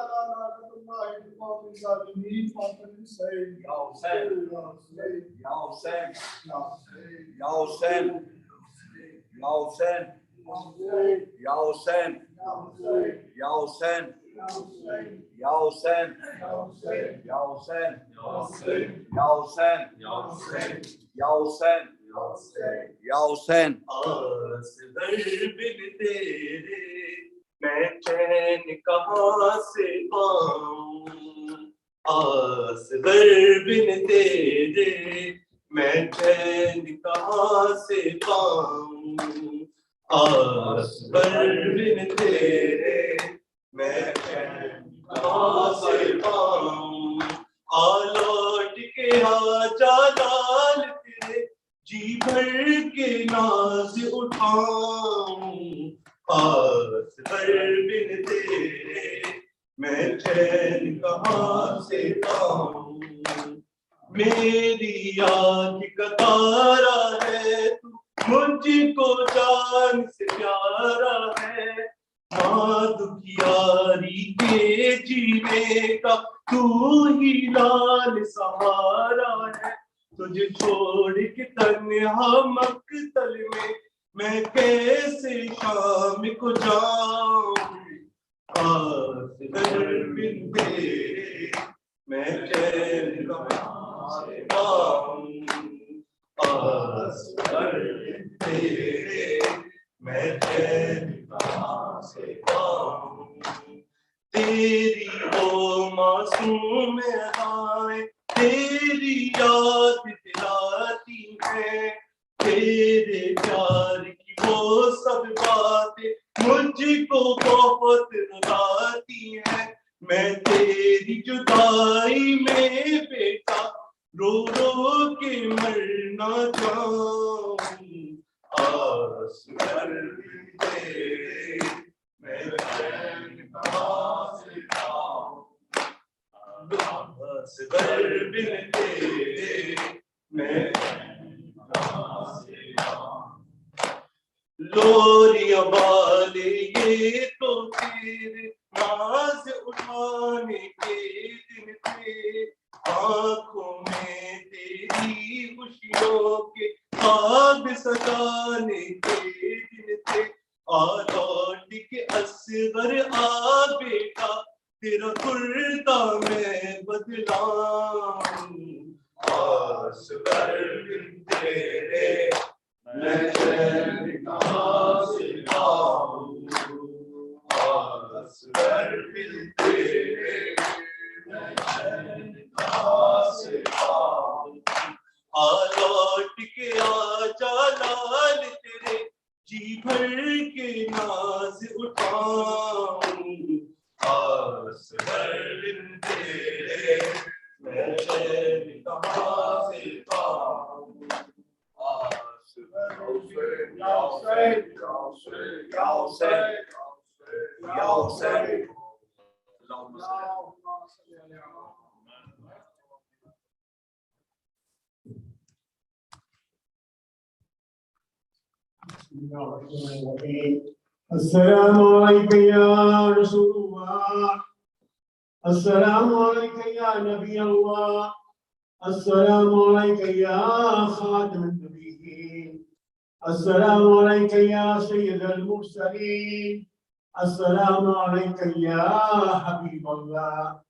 میں چین کہاں سے پاؤں، اصغر بن تیرے میں چین کہاں سے پاؤں، اصغر بن تیرے میں چین کہاں سے پاؤں. آ لوٹ کے آ جلال تیرے جی بھر کے ناز اٹھاؤں، اصغر بن تیرے میں چین کہاں سے پاؤں. میری آنکھ کا تارا ہے تو مجھ کو جان سے پیارا ہے، ماں دکھیاری کے جینے کا تو ہی لال سہارا ہے. تجھے چھوڑ کے تنہا مقتل میں کیسے شام کو جاؤں، اصغر بن تیرے میں چین کہاں سے پاؤں، اصغر بن تیرے میں چین کہاں سے پاؤں. تیری وہ معصوم ادائیں تیری یاد دلاتی ہیں، تیرے پیار کی وہ سب باتیں مجھ کو بہت رلاتی ہیں. میں تیری جدائی میں بیٹا رو رو کے مرنا جاؤں، اصغر بن تیرے میں چین کہاں سے پاؤں، اصغر بن تیرے میں چین کہاں سے پاؤں. لوریاں والے یہ تو تیرے ناز اٹھانے کے دن تھے، آنکھوں میں تیری خوشیوں کے خواب سجانے کے دن تھے. آ لوٹ کے اصغر آ بیٹا تیرا کرتا میں بدلاؤں، اصغر بن تیرے میں چین کہاں سے پاؤں، اصغر بن تیرے میں چین کہاں سے پاؤں. آ لوٹ کے آ جلال تیرے جی بھر کے ناز اٹھاؤں، اصغر بن تیرے میں چین کہاں سے پاؤں. السلام عليك يا رسول الله. السلام عليك يا نبي الله. السلام عليك يا خاتم النبيين. السلام عليك يا سيد المرسلين. السلام عليك يا حبيب الله.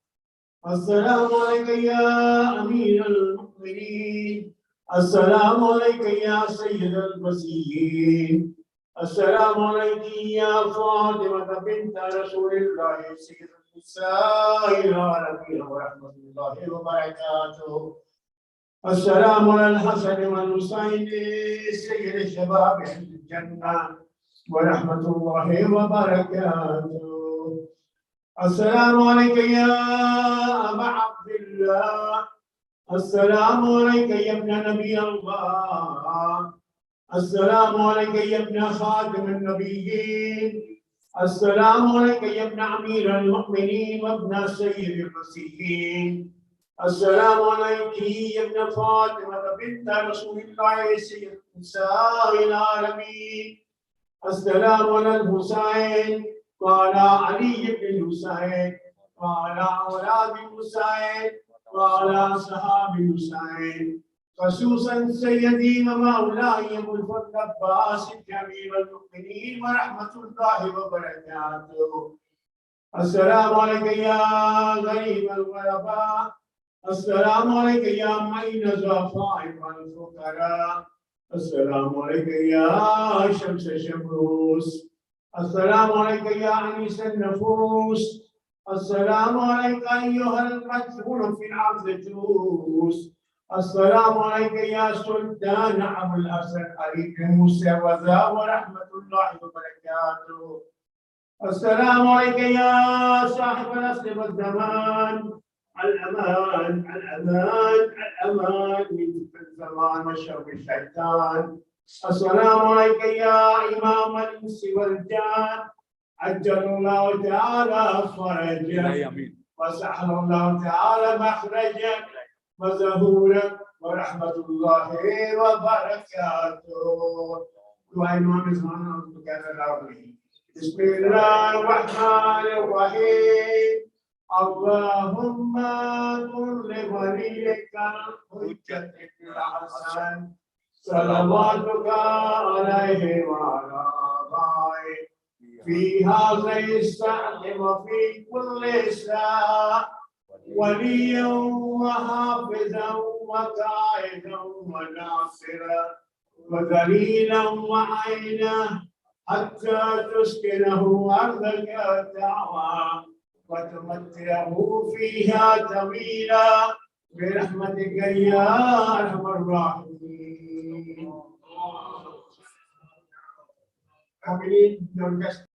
السلام عليك يا أمير المؤمنين. السلام عليك يا سيد المسيحيين. السلام عليك يا فاطمة بنت رسول الله سيد النساء العالمين ورحمة الله وبركاته. السلام على الحسن والحسين سيد شباب أهل الجنة ورحمة الله وبركاته. السلام عليك يا أبا عبد الله. السلام عليك يا ابن نبي الله. السلام عليك يا ابن خاتم النبيين. السلام عليك يا ابن أمير المؤمنين وابن سيد المسيحيين. السلام عليك يا ابن فاطمة بنت رسول الله سيد النساء العالمين. السلام على الحسين وعلى علي بن الحسين وعلى أولاد الحسين وعلى أصحاب الحسين، خصوصا سيدي ومولاي أبو الفضل عباس أمير المؤمنين ورحمة الله وبركاته. السلام عليك يا غريب الغرباء. السلام عليك يا معين الضعفاء والفقراء. السلام عليك يا شمس الشموس. السلام عليك يا أنيس النفوس. السلام عليك أيها المدفون في الأرض جوس. السلام عليك يا سلطان أبو الحسن علي بن موسى ورحمة الله وبركاته. السلام عليك يا صاحب الأصل والزمان. الأمان الأمان الأمان من الزمان وشر الشيطان. السلام عليك يا إمام الإنس والجان. عجل الله تعالى فرجك وسهل الله تعالى مخرجك وظهورك ورحمة الله وبركاته. دعاء إمام الزمان بسم الله الرحمن الرحيم. اللهم كن لوليك الحجة الحسن صلواتك عليه وعلى آبائه في هذه الساعة وفي كل ساعة وليا وحافظا وقائدا وناصرا وذليلا وعينا حتى تسكنه أرضك الدعوى وتمتعه فيها طويلا برحمتك يا أرحم الراحمين. Family, your guest